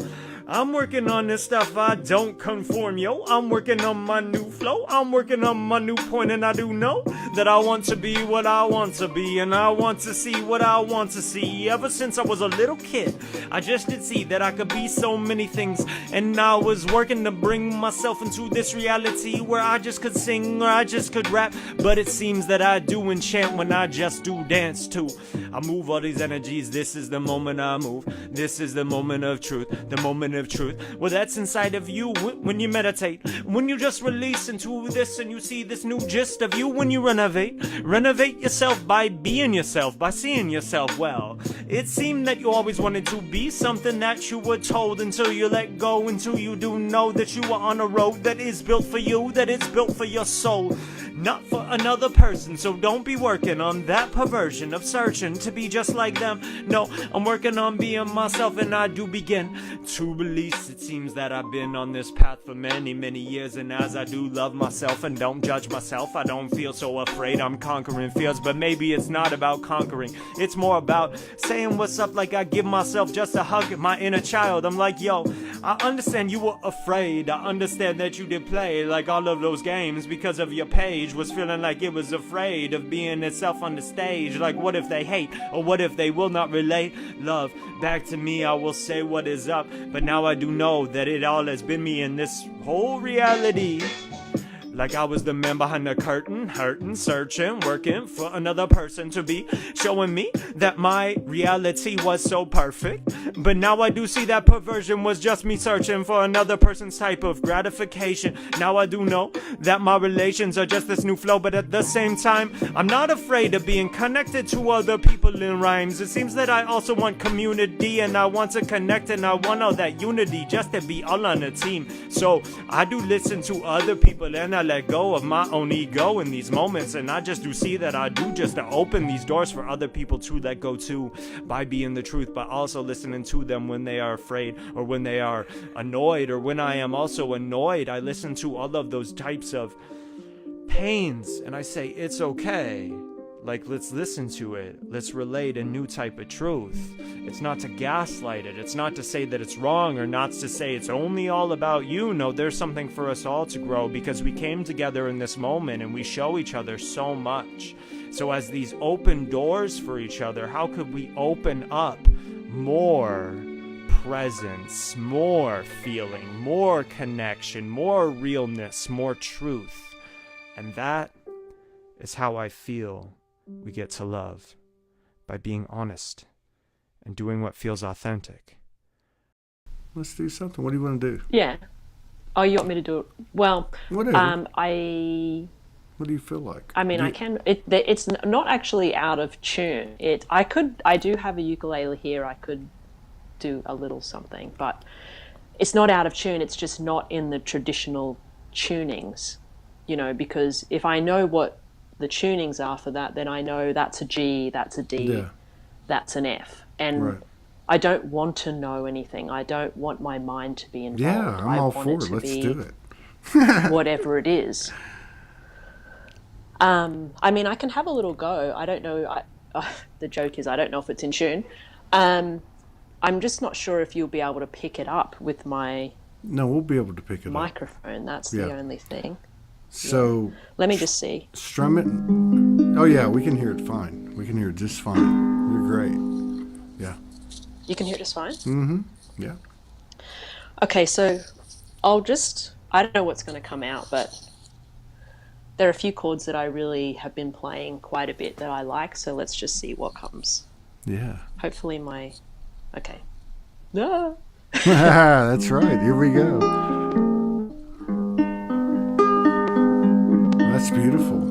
I'm working on this stuff, I don't conform, yo. I'm working on my new flow, I'm working on my new point, and I do know that I want to be what I want to be, and I want to see what I want to see. Ever since I was a little kid, I just did see that I could be so many things, and I was working to bring myself into this reality where I just could sing or I just could rap, but it seems that I do enchant when I just do dance too. I move all these energies, this is the moment I move, this is the moment of truth, the moment of truth. Well, that's inside of you when you meditate, when you just release into this and you see this new gist of you. When you renovate yourself by being yourself, by seeing yourself well. It seemed that you always wanted to be something that you were told, until you let go, until you do know that you are on a road that is built for you, that is built for your soul, not for another person. So don't be working on that perversion of searching to be just like them. No, I'm working on being myself, and I do begin to release. It seems that I've been on this path for many, many years, and as I do love myself and don't judge myself, I don't feel so afraid I'm conquering fears. But maybe it's not about conquering, it's more about saying what's up, like I give myself just a hug at my inner child. I'm like, yo, I understand you were afraid, I understand that you did play like all of those games because of your page was feeling like it was afraid of being itself on the stage. Like, what if they hate, or what if they will not relate? Love, back to me, I will say what is up, but now I do know that it all has been me in this whole reality. Like I was the man behind the curtain, hurting, searching, working for another person to be showing me that my reality was so perfect. But now I do see that perversion was just me searching for another person's type of gratification. Now I do know that my relations are just this new flow, but at the same time, I'm not afraid of being connected to other people in rhymes. It seems that I also want community, and I want to connect, and I want all that unity just to be all on a team. So I do listen to other people, and I let go of my own ego in these moments, and I just do see that I do just to open these doors for other people to let go too, by being the truth, but also listening to them when they are afraid, or when they are annoyed, or when I am also annoyed. I listen to all of those types of pains, and I say it's okay. Like, let's listen to it. Let's relate a new type of truth. It's not to gaslight it. It's not to say that it's wrong, or not to say it's only all about you. No, there's something for us all to grow, because we came together in this moment and we show each other so much. So as these open doors for each other, how could we open up more presence, more feeling, more connection, more realness, more truth? And that is how I feel we get to love, by being honest and doing what feels authentic. Let's do something. What do you want to do? Yeah. Oh, you want me to do it? Well, Whatever. What do you feel like? I mean, I can. It's not actually out of tune. I do have a ukulele here. I could do a little something, but it's not out of tune. It's just not in the traditional tunings, because if I know what the tunings are for that, then I know that's a G, that's a D, that's an F, and I don't want to know anything. I don't want my mind to be involved. Yeah, I'm all for it. Let's do it. Whatever it is. I mean, I can have a little go. I don't know. The joke is I don't know if it's in tune. I'm just not sure if you'll be able to pick it up with my No, we'll be able to pick it microphone. That's the only thing. So let me just see. Strum it. Oh yeah, we can hear it fine. We can hear it just fine. You're great. Yeah. You can hear it just fine? Mm-hmm. Yeah. Okay, so I don't know what's going to come out, but there are a few chords that I really have been playing quite a bit that I like, so let's just see what comes. Yeah. Hopefully okay. No. That's right. Here we go. That's beautiful.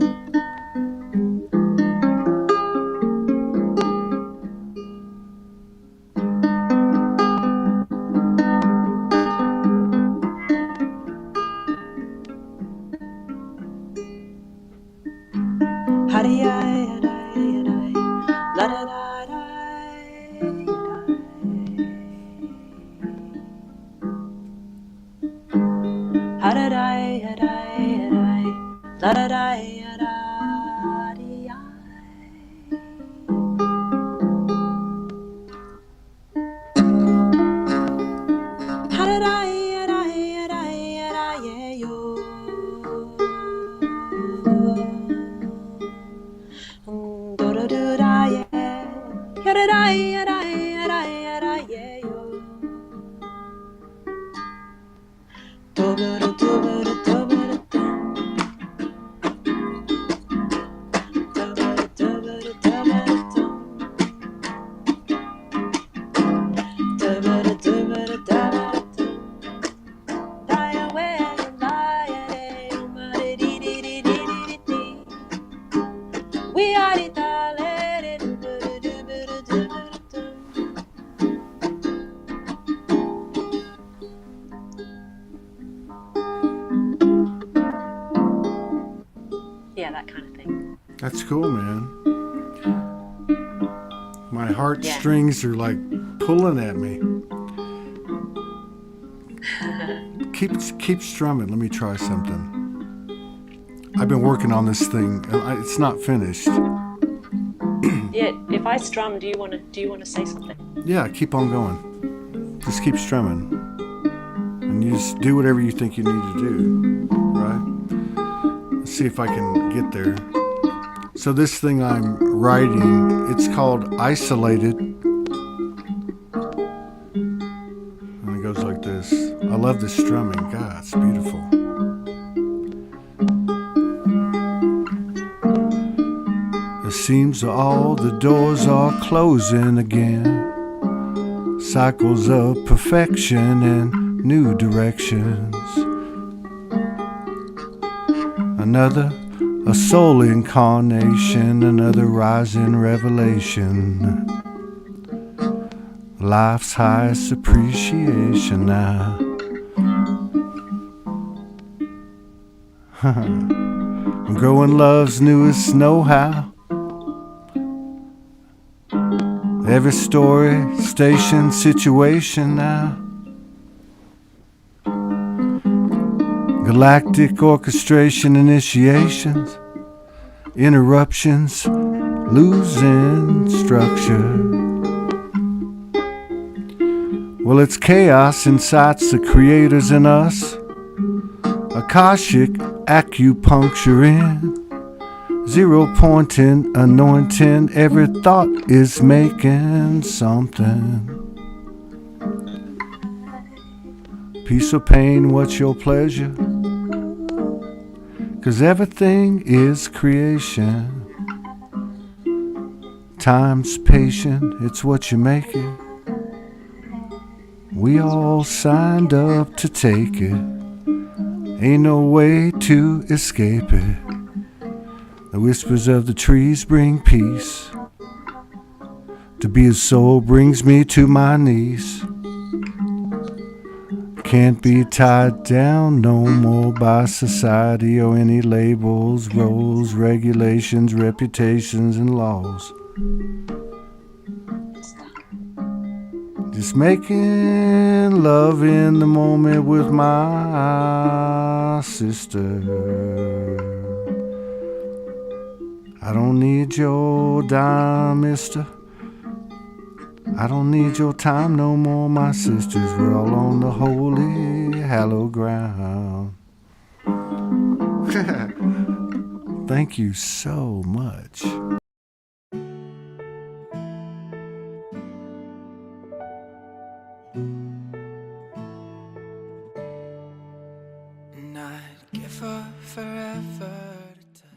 Yeah, that kind of thing. That's cool, man. My heartstrings are like pulling at me. Keep strumming. Let me try something. I've been working on this thing. It's not finished. Yeah, if I strum, do you want to say something? Yeah, keep on going. Just keep strumming. And you just do whatever you think you need to do, right? Let's see if I can get there. So this thing I'm writing, it's called Isolated. And it goes like this. I love this strumming. God, it's beautiful. It seems all the doors are closing again. Cycles of perfection and new directions. Another, a soul incarnation, another rising revelation. Life's highest appreciation now. I'm growing love's newest know-how. Every story, station, situation now. Galactic orchestration initiations. Interruptions, losing structure. Well, it's chaos incites the creators in us. Akashic acupuncture in. 0 pointing, anointing, every thought is making something. Peace or pain, what's your pleasure? 'Cause everything is creation. Time's patient, it's what you make it. We all signed up to take it. Ain't no way to escape it. The whispers of the trees bring peace. To be a soul brings me to my knees. Can't be tied down no more by society or any labels, roles, regulations, reputations, and laws. Just making love in the moment with my sister. I don't need your dime, mister. I don't need your time no more, my sisters. We're all on the holy, hallowed ground. Thank you so much.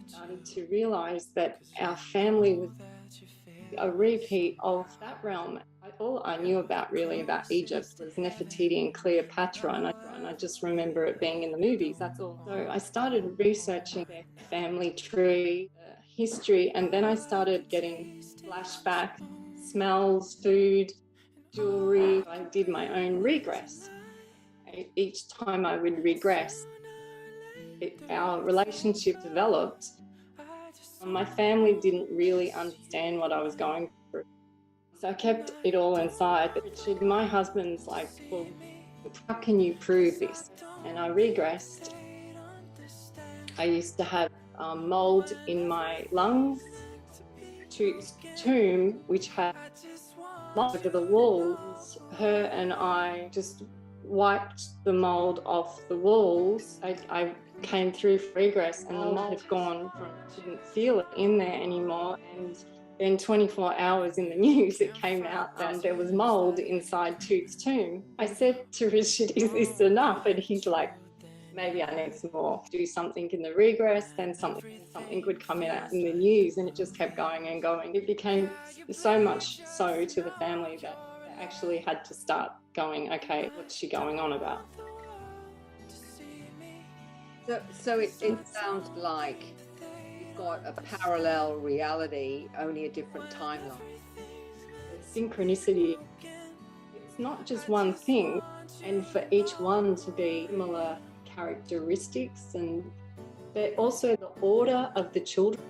Started to realise that our family was a repeat of that realm. All I knew about Egypt was Nefertiti and Cleopatra, and I just remember it being in the movies, that's all. So I started researching their family tree, history, and then I started getting flashbacks, smells, food, jewellery. I did my own regress. Each time I would regress, our relationship developed. My family didn't really understand what I was going through. So I kept it all inside. But Richard, my husband's like, well, how can you prove this? And I regressed. I used to have mold in my lungs, tomb, which had mold over the walls. Her and I just wiped the mold off the walls. I came through regress and the mold had gone from, didn't feel it in there anymore, and then 24 hours in the news it came out that there was mold inside Toot's tomb. I said to Richard, is this enough? And he's like, maybe I need some more. Do something in the regress, then something would come out in the news, and it just kept going and going. It became so much so to the family that they actually had to start going, okay, what's she going on about? So it sounds like you've got a parallel reality, only a different timeline. Synchronicity, it's not just one thing, and for each one to be similar characteristics, and they're also the order of the children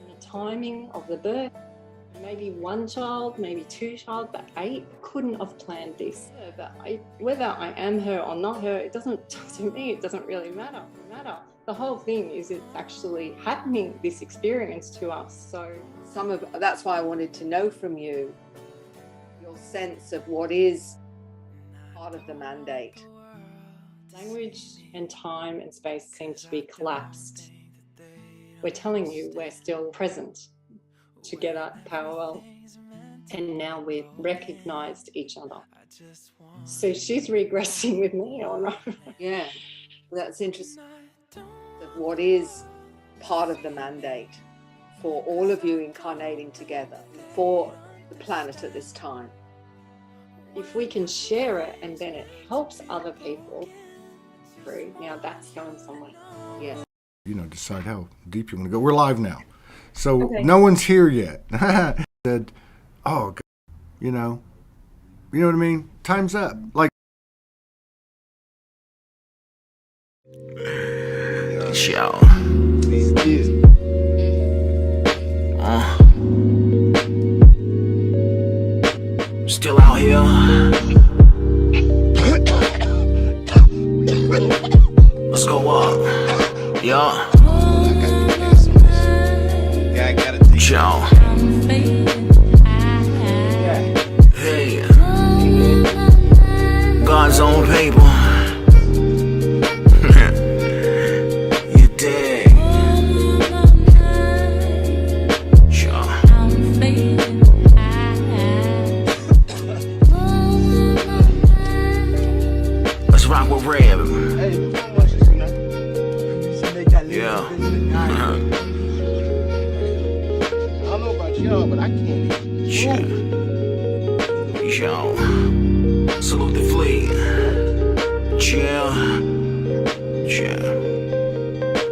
and the timing of the birth. Maybe one child, maybe two child, but 8 couldn't have planned this. But whether I am her or not her, it doesn't, to me, it doesn't really matter. The whole thing is it's actually happening, this experience to us. So that's why I wanted to know from you your sense of what is part of the mandate. Language and time and space seem to be collapsed. We're telling you we're still present together, parallel, and now we've recognized each other. So she's regressing with me or not? Yeah, that's interesting. What is part of the mandate for all of you incarnating together for the planet at this time? If we can share it and then it helps other people through, now that's going somewhere. Yeah. Decide how deep you want to go. We're live now. So okay. No one's here yet. Said, oh, God, you know what I mean? Time's up. Like, yo. Still out here. Let's go up. Yeah. Yo. Hey. God's own paper. You dig? Sure. Let's rock with Reb. Yeah. yo, but I can't even. Yeah. Yo. Salute the fleet. Yeah.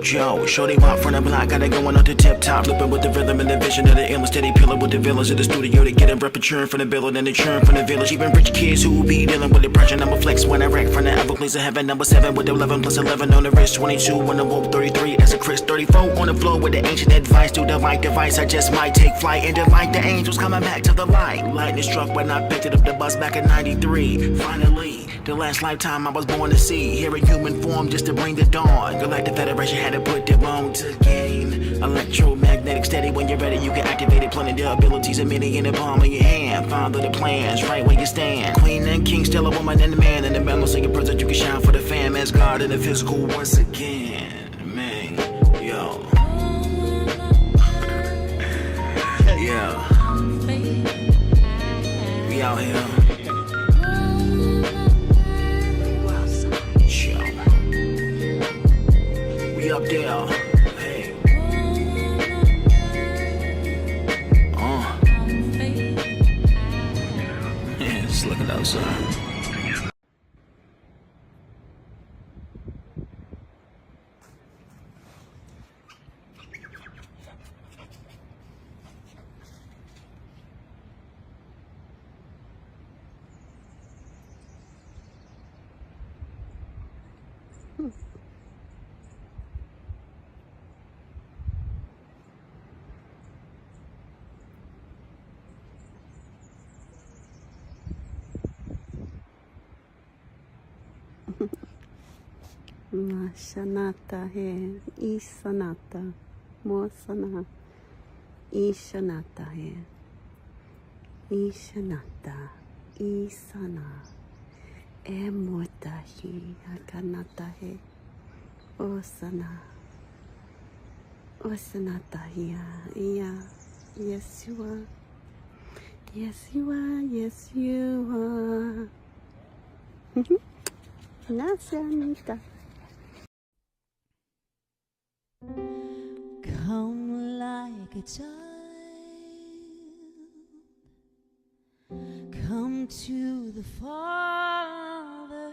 Yo, shorty walk from the block, got it going up to tip top. Flipping with the rhythm and the vision of the illness. Steady pillar with the villas in the studio to get a rep churn from the building and the churn from the village. Even rich kids who be dealing with depression. I'ma flex when I wreck from the Everglades of heaven. Number 7 with 11 plus 11 on the wrist. 22 on the rope, 33 as a Chris. 34 on the floor with the ancient advice. To the right device, I just might take flight. And like the angels coming back to the light. Lightning struck when I picked it up the bus back in 93. Finally, the last lifetime I was born to see. Here in human form just to bring the dawn. Galactic Federation had to put them on to gain. Electromagnetic steady when you're ready, you can activate it. Plenty the abilities of many in the palm of your hand. Follow the plans, right where you stand. Queen and king, still a woman and a man. And the balance of your presence, you can shine for the fam. As God in the physical once again. Man, yo. Yeah. We out here. We up there. Hey. Yeah, just looking outside. Shanata he, Isanata, Mosana, Ishanata he, Ishanata, Isana, Emota he, Akanata he, Osana, Osanata he, yeah, yes you are, yes you are, yes you are. Nasanita. Come like a child, come to the Father,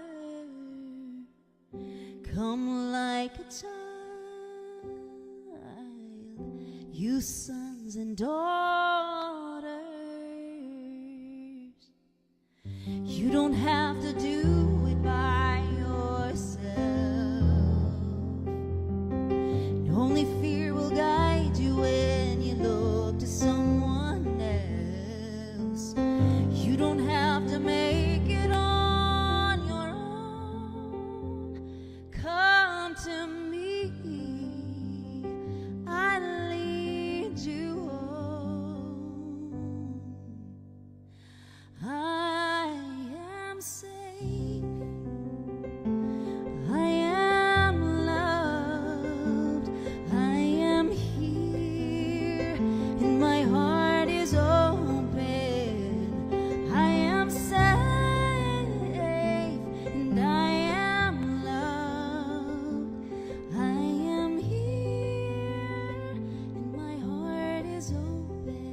come like a child, you sons and daughters. You don't have to do it by yourself. Only fear will guide you when you look to someone else. You don't have to make it on your own. Come to me, I lead you home. I am safe. I am loved. I am here, and my heart is open. I am safe, and I am loved. I am here, and my heart is open.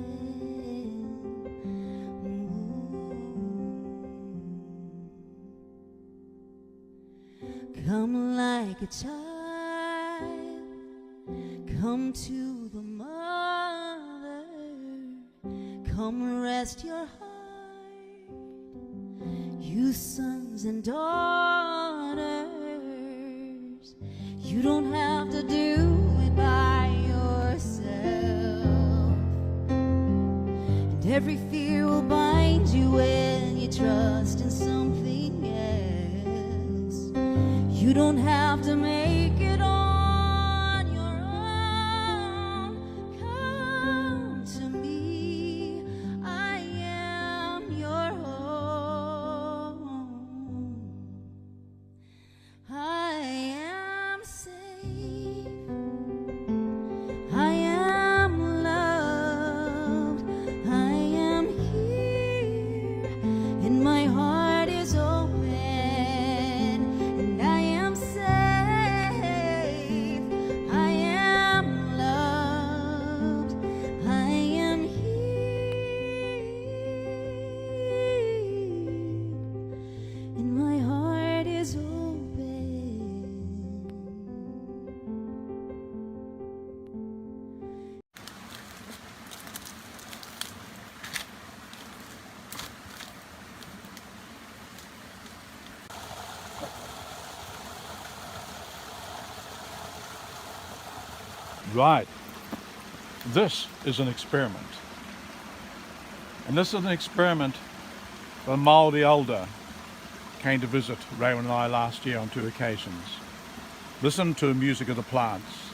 Come like a child, come to the mother, come rest your heart, you sons and daughters. You don't have to do it by yourself, and every fear will bind you when you trust in something else. You don't have to make it on your own. Come to me, I am your home. I am safe. I am loved. I am here, and my heart is open. And I am safe. right, this is an experiment. And this is an experiment the Māori elder came to visit Raymond and I last year on 2 occasions. Listened to the music of the plants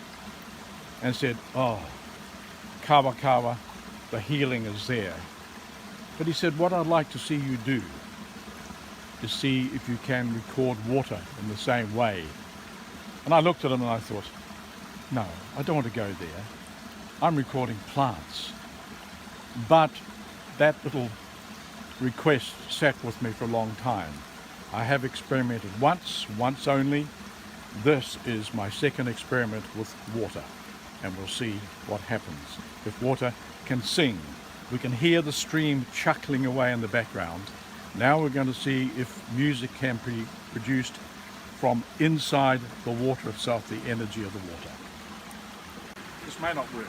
and said, oh, kawa kawa, the healing is there. But he said, what I'd like to see you do is see if you can record water in the same way. And I looked at him and I thought, no, I don't want to go there. I'm recording plants. But that little request sat with me for a long time. I have experimented once only. This is my second experiment with water, and we'll see what happens. If water can sing, we can hear the stream chuckling away in the background. Now we're going to see if music can be produced from inside the water itself, the energy of the water. This may not work.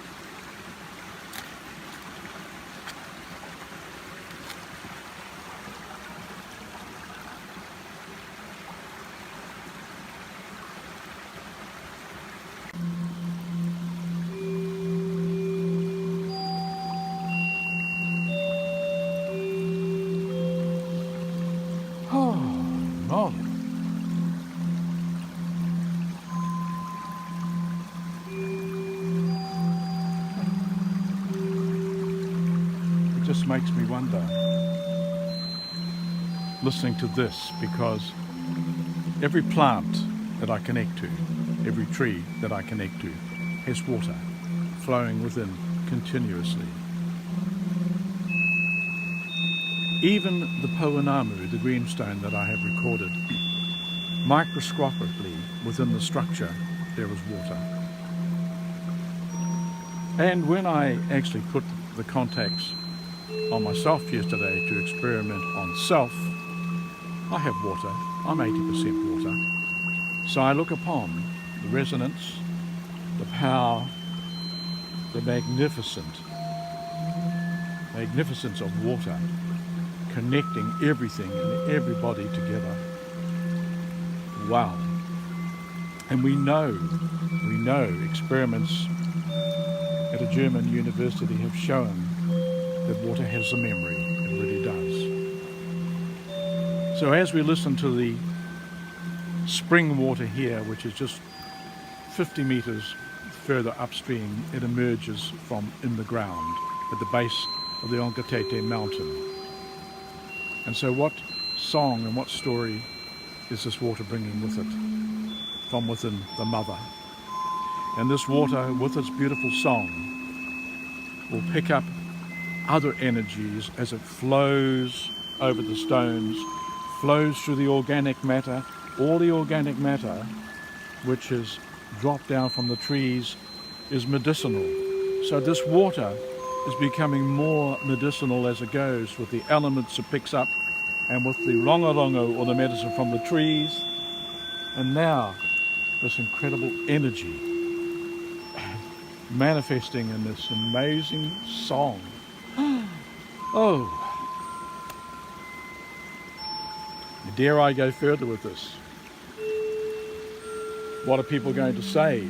Oh, no. It just makes me wonder, listening to this, because every plant that I connect to, every tree that I connect to, has water flowing within continuously. Even the Pouanamu, the greenstone that I have recorded, microscopically within the structure there is water. And when I actually put the contacts on myself yesterday to experiment on self, I have water. I'm 80% water. So I look upon the resonance, the power, the magnificence of water connecting everything and everybody together. Wow. And we know experiments at a German university have shown that water has a memory. It really does. So as we listen to the spring water here, which is just 50 meters further upstream, it emerges from in the ground at the base of the Ongatete mountain. And so what song and what story is this water bringing with it from within the mother? And this water, with its beautiful song, will pick up other energies as it flows over the stones, flows through the organic matter. All the organic matter which is dropped down from the trees is medicinal. So this water is becoming more medicinal as it goes with the elements it picks up and with the rongorongo, or the medicine from the trees. And now this incredible energy manifesting in this amazing song. Oh, dare I go further with this? What are people going to say?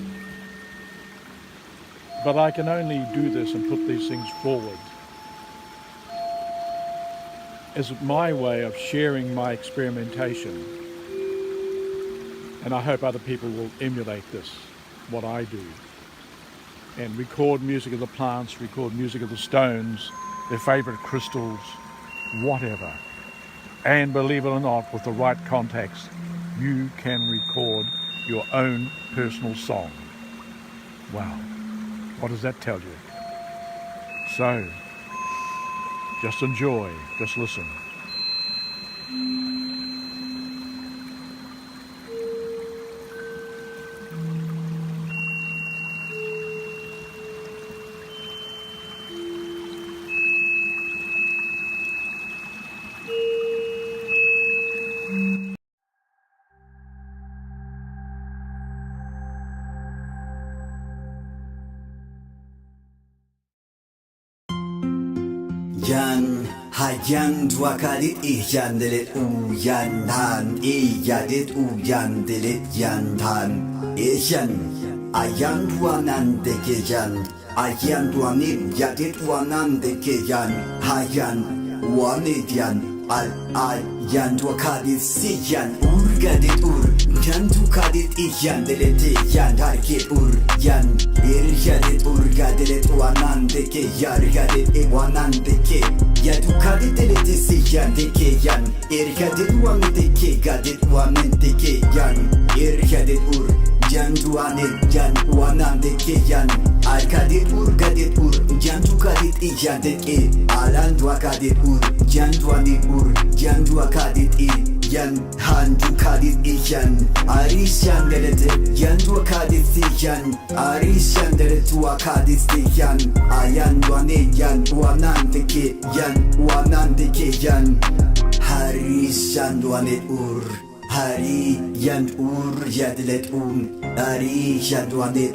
But I can only do this and put these things forward as my way of sharing my experimentation. And I hope other people will emulate this, what I do, and record music of the plants, record music of the stones, their favorite crystals, whatever. And believe it or not, with the right contacts, you can record your own personal song. Wow, what does that tell you? So, just enjoy, just listen. Yan Hayan dwakalit iyan dilit uyan han iyadit uyan dilit yan han iyan ayan duanan dekeyan ayan duanib yadit wanan dekeyan hayan wanidyan al ayan dwakalit siyan urgadit yan dukadit iyan dilit yan harki yan irgadit urgadilit wanan deke yargadit wanan deke ya dukadit dilit siyan deke yan irgadit wanan deke gadit wanan deke yan irgadit yan duanit yan wanan deke yan arkadit gadit yan dukadit iyan deke alan dukadit yan duanit yan dukadit yan handu kadit iyan arisyan delete yan dua kadit iyan arisyan delete tua kadit iyan ayan duane yan wanan deke yan harisyan duane hari yan yadilet ari yan duane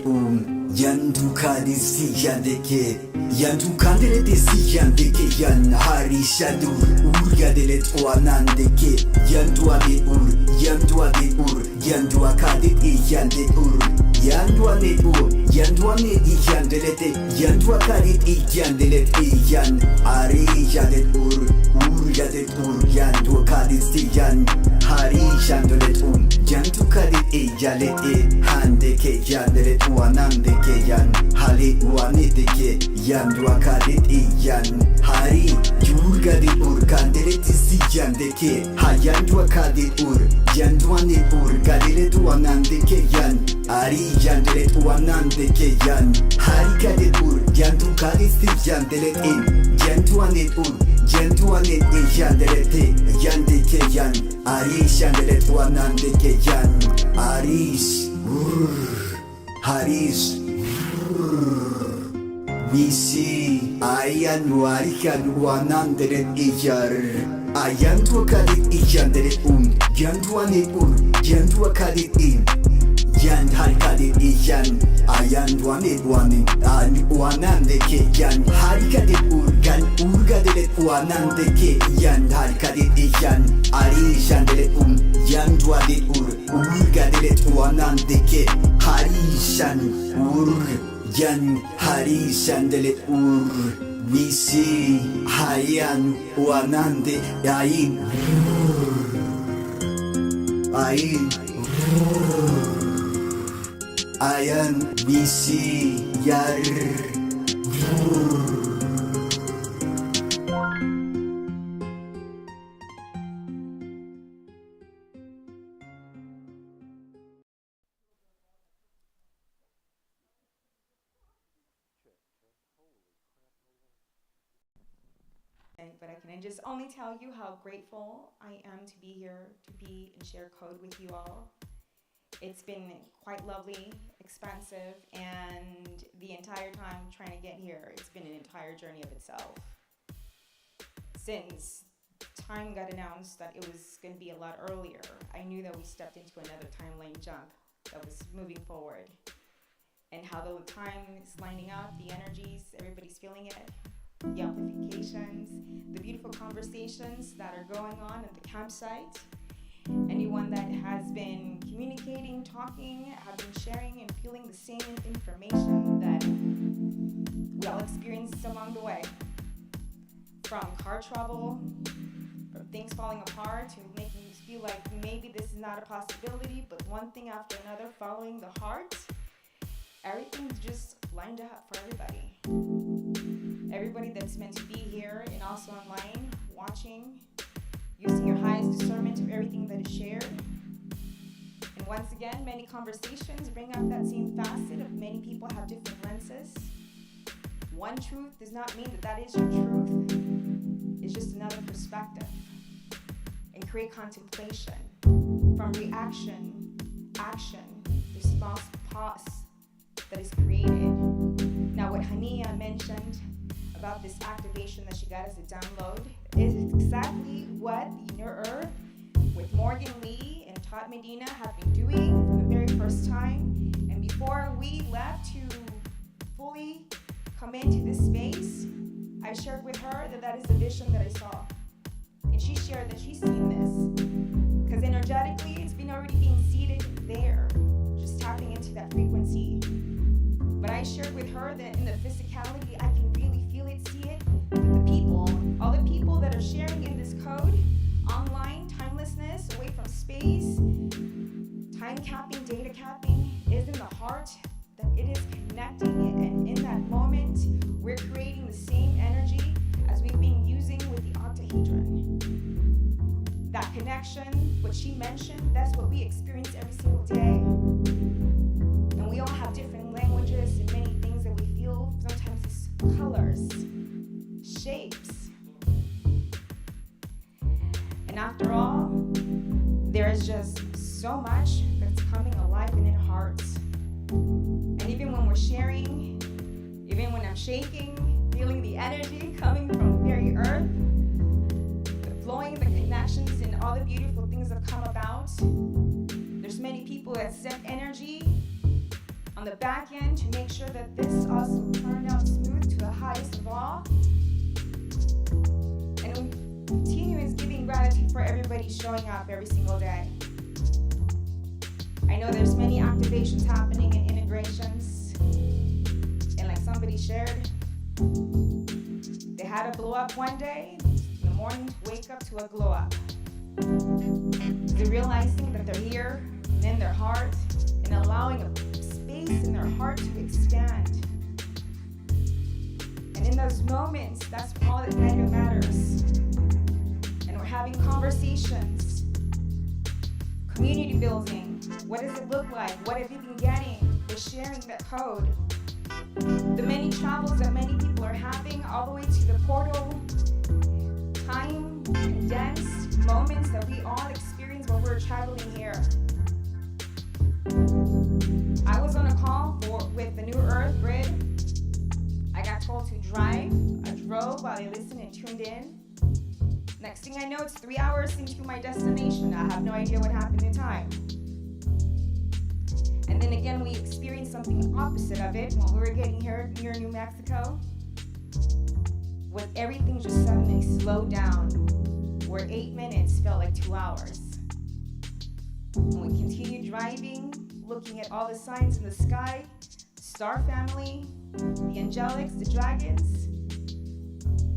yan du kadit iyan deke yan du kandelet iyan deke yan harisyan yadilet wanan deke yan duane yan dua kadit iyan de yan duane iyan delete yan dua kadit iyan delete iyan ari yadet yadet yan dua kadit iyan hari yan delete yan du kadit iyalet hande ke yan delete wanan deke yan hali wane deke yan dua kadit iyan hari yurgadit kandelet iyan deke hayan dua kadit yan duane gadilet wanan deke yan ari yan delet wanan deke yan hari kadit yan du kadit yan delet yan duane yan delete yan deke yan ari yan delet wanan deke yan aris haris misi ayan warikan wanan delet ijar ayan tua kadit iyan delet yan duane yan dua kadit yan hari kadit iyan ayan duane wanan deke yan hari kadit urgadelet wanan deke yan hari kadit iyan ari yan delet yan duane urgadelet wanan deke hari yan yan hari yan delet misi hayan wanande ayin ayan misi yar But I can just only tell you how grateful I am to be here, to be and share code with you all. It's been quite lovely, expansive, and the entire time trying to get here, it's been an entire journey of itself. Since time got announced that it was going to be a lot earlier, I knew that we stepped into another timeline jump that was moving forward. And how the time is lining up, the energies, everybody's feeling it. The amplifications, the beautiful conversations that are going on at the campsite. Anyone that has been communicating, talking, have been sharing and feeling the same information that we all experienced along the way. From car trouble, from things falling apart, to making you feel like maybe this is not a possibility, but one thing after another, following the heart, everything's just lined up for everybody. Everybody that's meant to be here and also online, watching, using your highest discernment of everything that is shared. And once again, many conversations bring up that same facet of many people have different lenses. One truth does not mean that that is your truth. It's just another perspective. And create contemplation. From reaction, action, response, pause that is created. Now what Hania mentioned about this activation that she got as a download is exactly what the Inner Earth with Morgan Lee and Todd Medina have been doing from the very first time. And before we left to fully come into this space, I I shared with her that that is the vision that I saw. And she shared that she's seen this. Because energetically, it's been already being seated there, just tapping into that frequency. But I shared with her that in the physicality, I can really feel it, see it. That the people, all the people that are sharing in this code, online, timelessness, away from space, time capping, data capping, is in the heart, that it is connecting, and in that moment, we're creating the same energy as we've been using with the octahedron. That connection, what she mentioned, that's what we experience every single day. And we all have different languages and many things that we feel. Sometimes it's colors, shapes. And after all, there is just so much that's coming alive in our hearts. And even when we're sharing, even when I'm shaking, feeling the energy coming from the very earth, the flowing, the connections, and all the beautiful things that come about, there's many people that send energy on the back end to make sure that this also turned out smooth to the highest of all. And we continue is giving gratitude for everybody showing up every single day. I know there's many activations happening and integrations. And like somebody shared, they had a blow up one day, in the morning to wake up to a glow up. They're realizing that they're here and in their heart and allowing a space in their heart to expand. And in those moments, that's all that matters. And we're having conversations, community building. What does it look like? What have you been getting? We're sharing that code. The many travels that many people are having, all the way to the portal, time condensed moments that we all experience when we're traveling here. I was on a call with the New Earth Grid. I got told to drive. I drove while I listened and tuned in. Next thing I know, it's 3 hours into my destination. I have no idea what happened in time. And then again, we experienced something opposite of it when we were getting here near New Mexico, when everything just suddenly slowed down, where 8 minutes felt like 2 hours. And we continued driving, looking at all the signs in the sky, star family, the angelics, the dragons.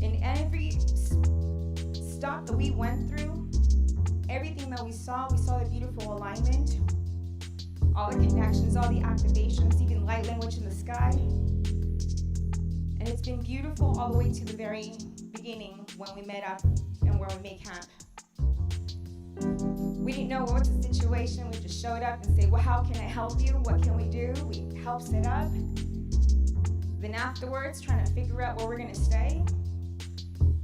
In every stop that we went through, everything that we saw the beautiful alignment, all the connections, all the activations, even light language in the sky. And it's been beautiful all the way to the very beginning when we met up and where we made camp. We didn't know what was the situation. We just showed up and say, well, how can I help you? What can we do? We helped set up. Then afterwards, trying to figure out where we're gonna stay.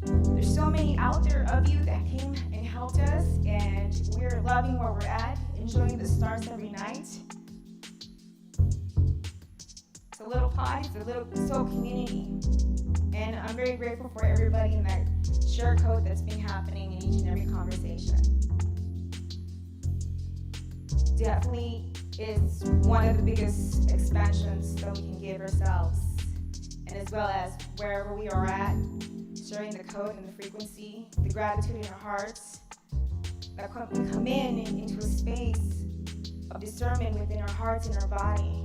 There's so many out there of you that came and helped us, and we're loving where we're at, enjoying the stars every night. It's a little pod, it's a little soul community. And I'm very grateful for everybody in that share code that's been happening in each and every conversation. Definitely is one of the biggest expansions that we can give ourselves. And as well as wherever we are at, sharing the code and the frequency, the gratitude in our hearts, that we come into a space of discernment within our hearts and our body.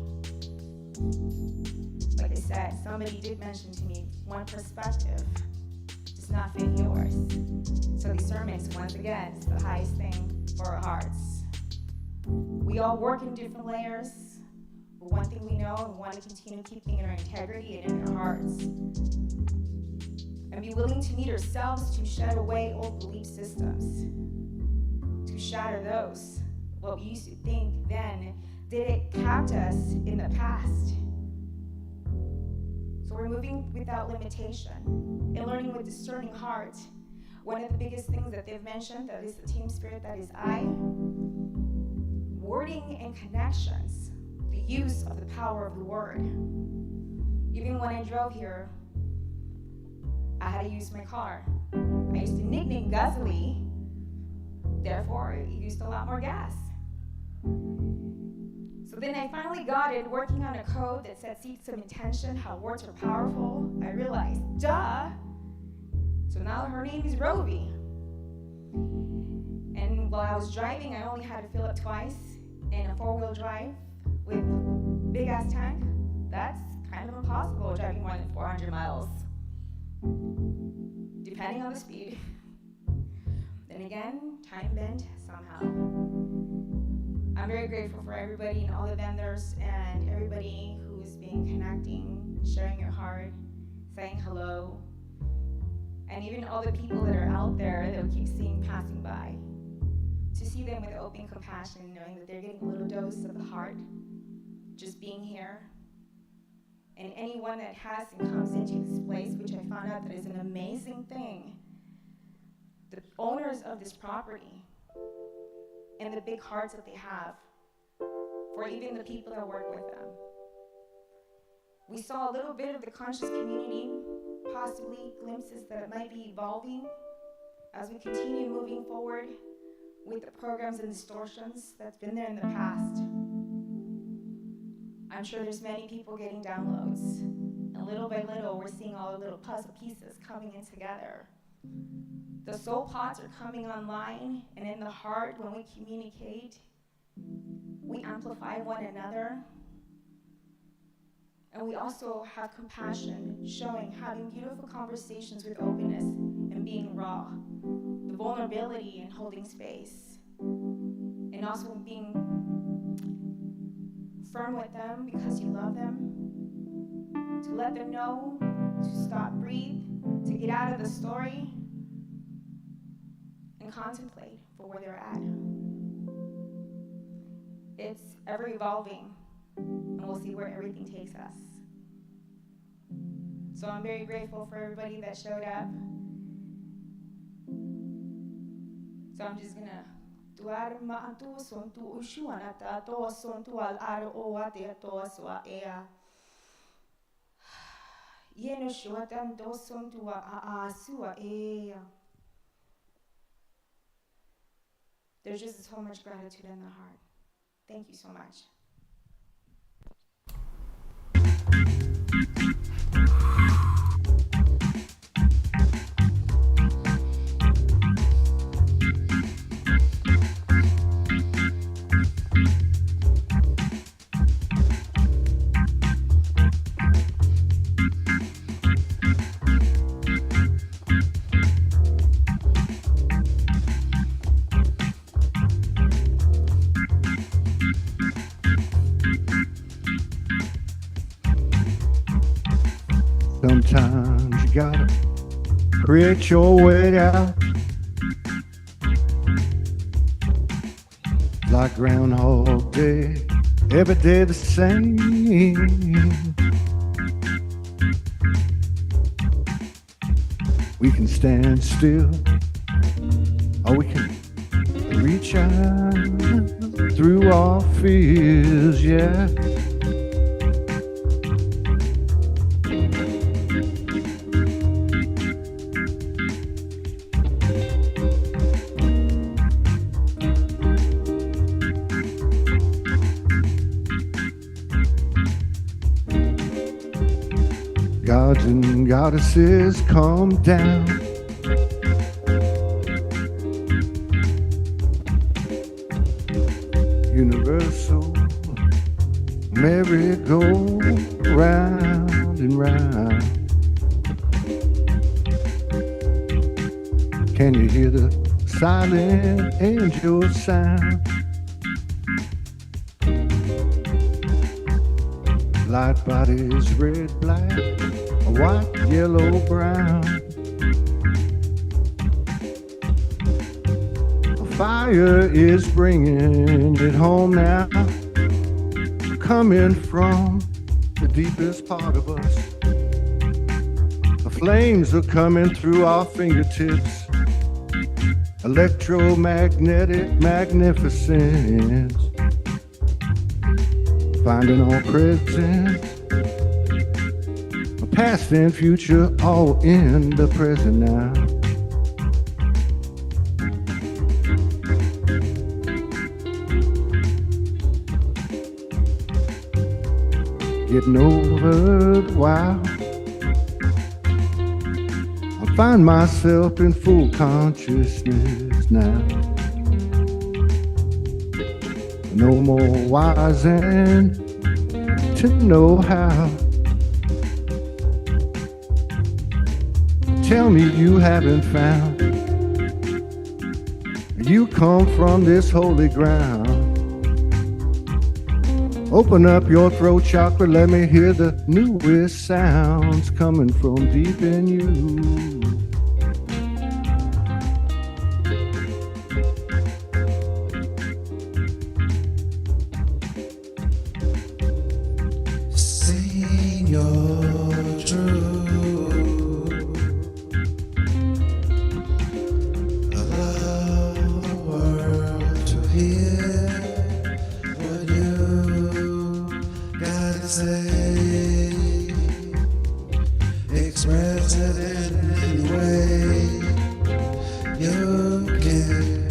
Like I said, somebody did mention to me, one perspective does not fit yours. So discernment, once again, is the highest thing for our hearts. We all work in different layers, but one thing we know, we want to continue keeping in our integrity and in our hearts. And be willing to meet ourselves to shed away old belief systems, to shatter those. What we used to think then, did it capped us in the past? So we're moving without limitation and learning with discerning heart. One of the biggest things that they've mentioned, that is the team spirit, that is I. Wording and connections, the use of the power of the word. Even when I drove here, I had to use my car. I used to nickname Guzzly, therefore it used a lot more gas. So then I finally got it, working on a code that said seeds of intention, how words are powerful. I realized, duh, now her name is Roby. And while I was driving, I only had to fill up twice in a 4-wheel drive with big ass tank. That's kind of impossible, driving more than 400 miles, depending on the speed. Then again, time bent somehow. I'm very grateful for everybody and all the vendors and everybody who's been connecting, sharing your heart, saying hello, and even all the people that are out there that we keep seeing passing by. To see them with open compassion, knowing that they're getting a little dose of the heart, just being here. And anyone that has and comes into this place, which I found out that is an amazing thing, the owners of this property and the big hearts that they have for even the people that work with them. We saw a little bit of the conscious community, possibly glimpses that it might be evolving as we continue moving forward with the programs and distortions that's been there in the past. I'm sure there's many people getting downloads, and little by little we're seeing all the little puzzle pieces coming in together. The soul pods are coming online, and in the heart, when we communicate, we amplify one another. And we also have compassion, showing, having beautiful conversations with openness and being raw. The vulnerability and holding space. And also being firm with them because you love them. To let them know to stop, breathe, to get out of the story and contemplate for where they're at. It's ever evolving, and we'll see where everything takes us. So I'm very grateful for everybody that showed up. So I'm just gonna there's just so much gratitude in the heart. Thank you so much. Sometimes you gotta create your way out. Like Groundhog Day, every day the same. We can stand still, or we can reach out through our fears, yeah. Gods and goddesses, come down. Universal merry-go-round and round. Can you hear the silent angel sound? Light bodies, red, black, white, yellow, brown. A fire is bringing it home now, coming from the deepest part of us. The flames are coming through our fingertips. Electromagnetic magnificence, finding our present, past and future, all in the present now. Getting over the wild, Find myself in full consciousness now. No more wise and to know how. Tell me you haven't found. You come from this holy ground. Open up your throat chakra, let me hear the newest sounds coming from deep in you. Sing your truth. Allow the world to hear what you gotta say. Express it in any way you can.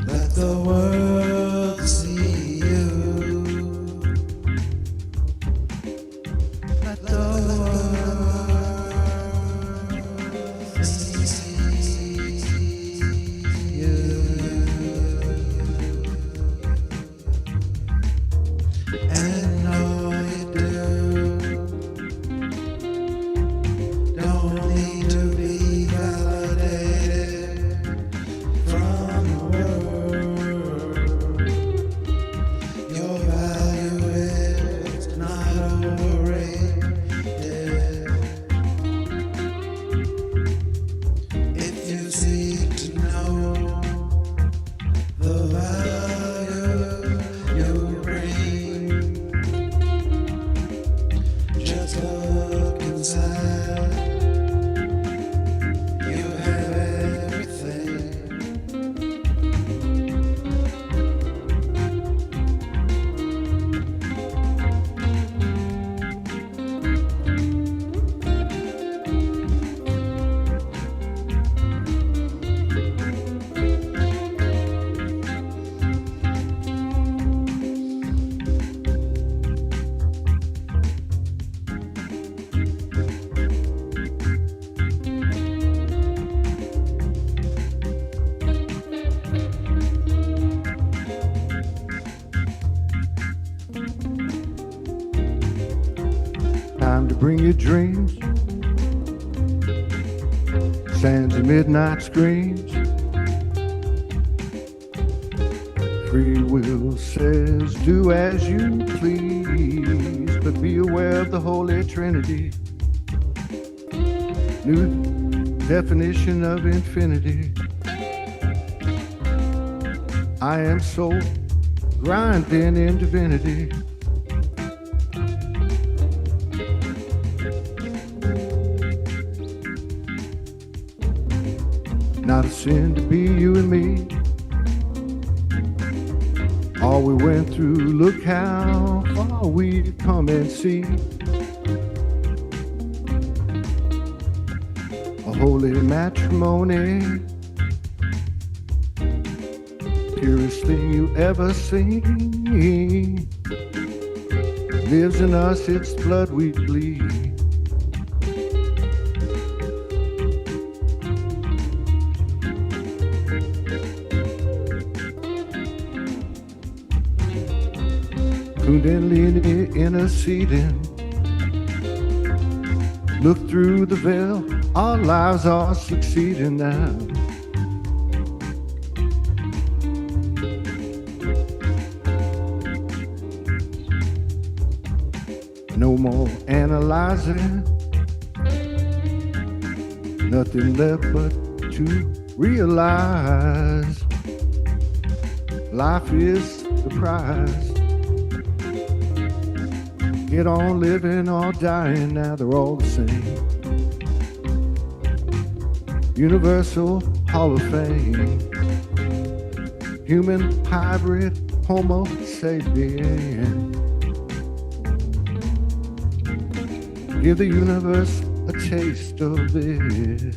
Let the world see you. Let the world see you. And all you do don't need to be validated from the world. Your value is not overrated. If you seek to know the value you bring, just look inside. You have everything. Time to bring your dreams. Sands of midnight screams. Free will says do as you please, but be aware of the Holy Trinity. New definition of infinity. I am soul grinding in divinity. Not a sin to be you and me. All we went through, look how far we've come and see. A holy matrimony, purest thing you ever seen. Lives in us, it's blood we bleed. Kundalini interceding. Look through the veil, our lives are succeeding now. No more analyzing, nothing left but to realize life is the prize. Get on living or dying, now they're all the same. Universal Hall of Fame. Human hybrid Homo sapien. Give the universe a taste of this.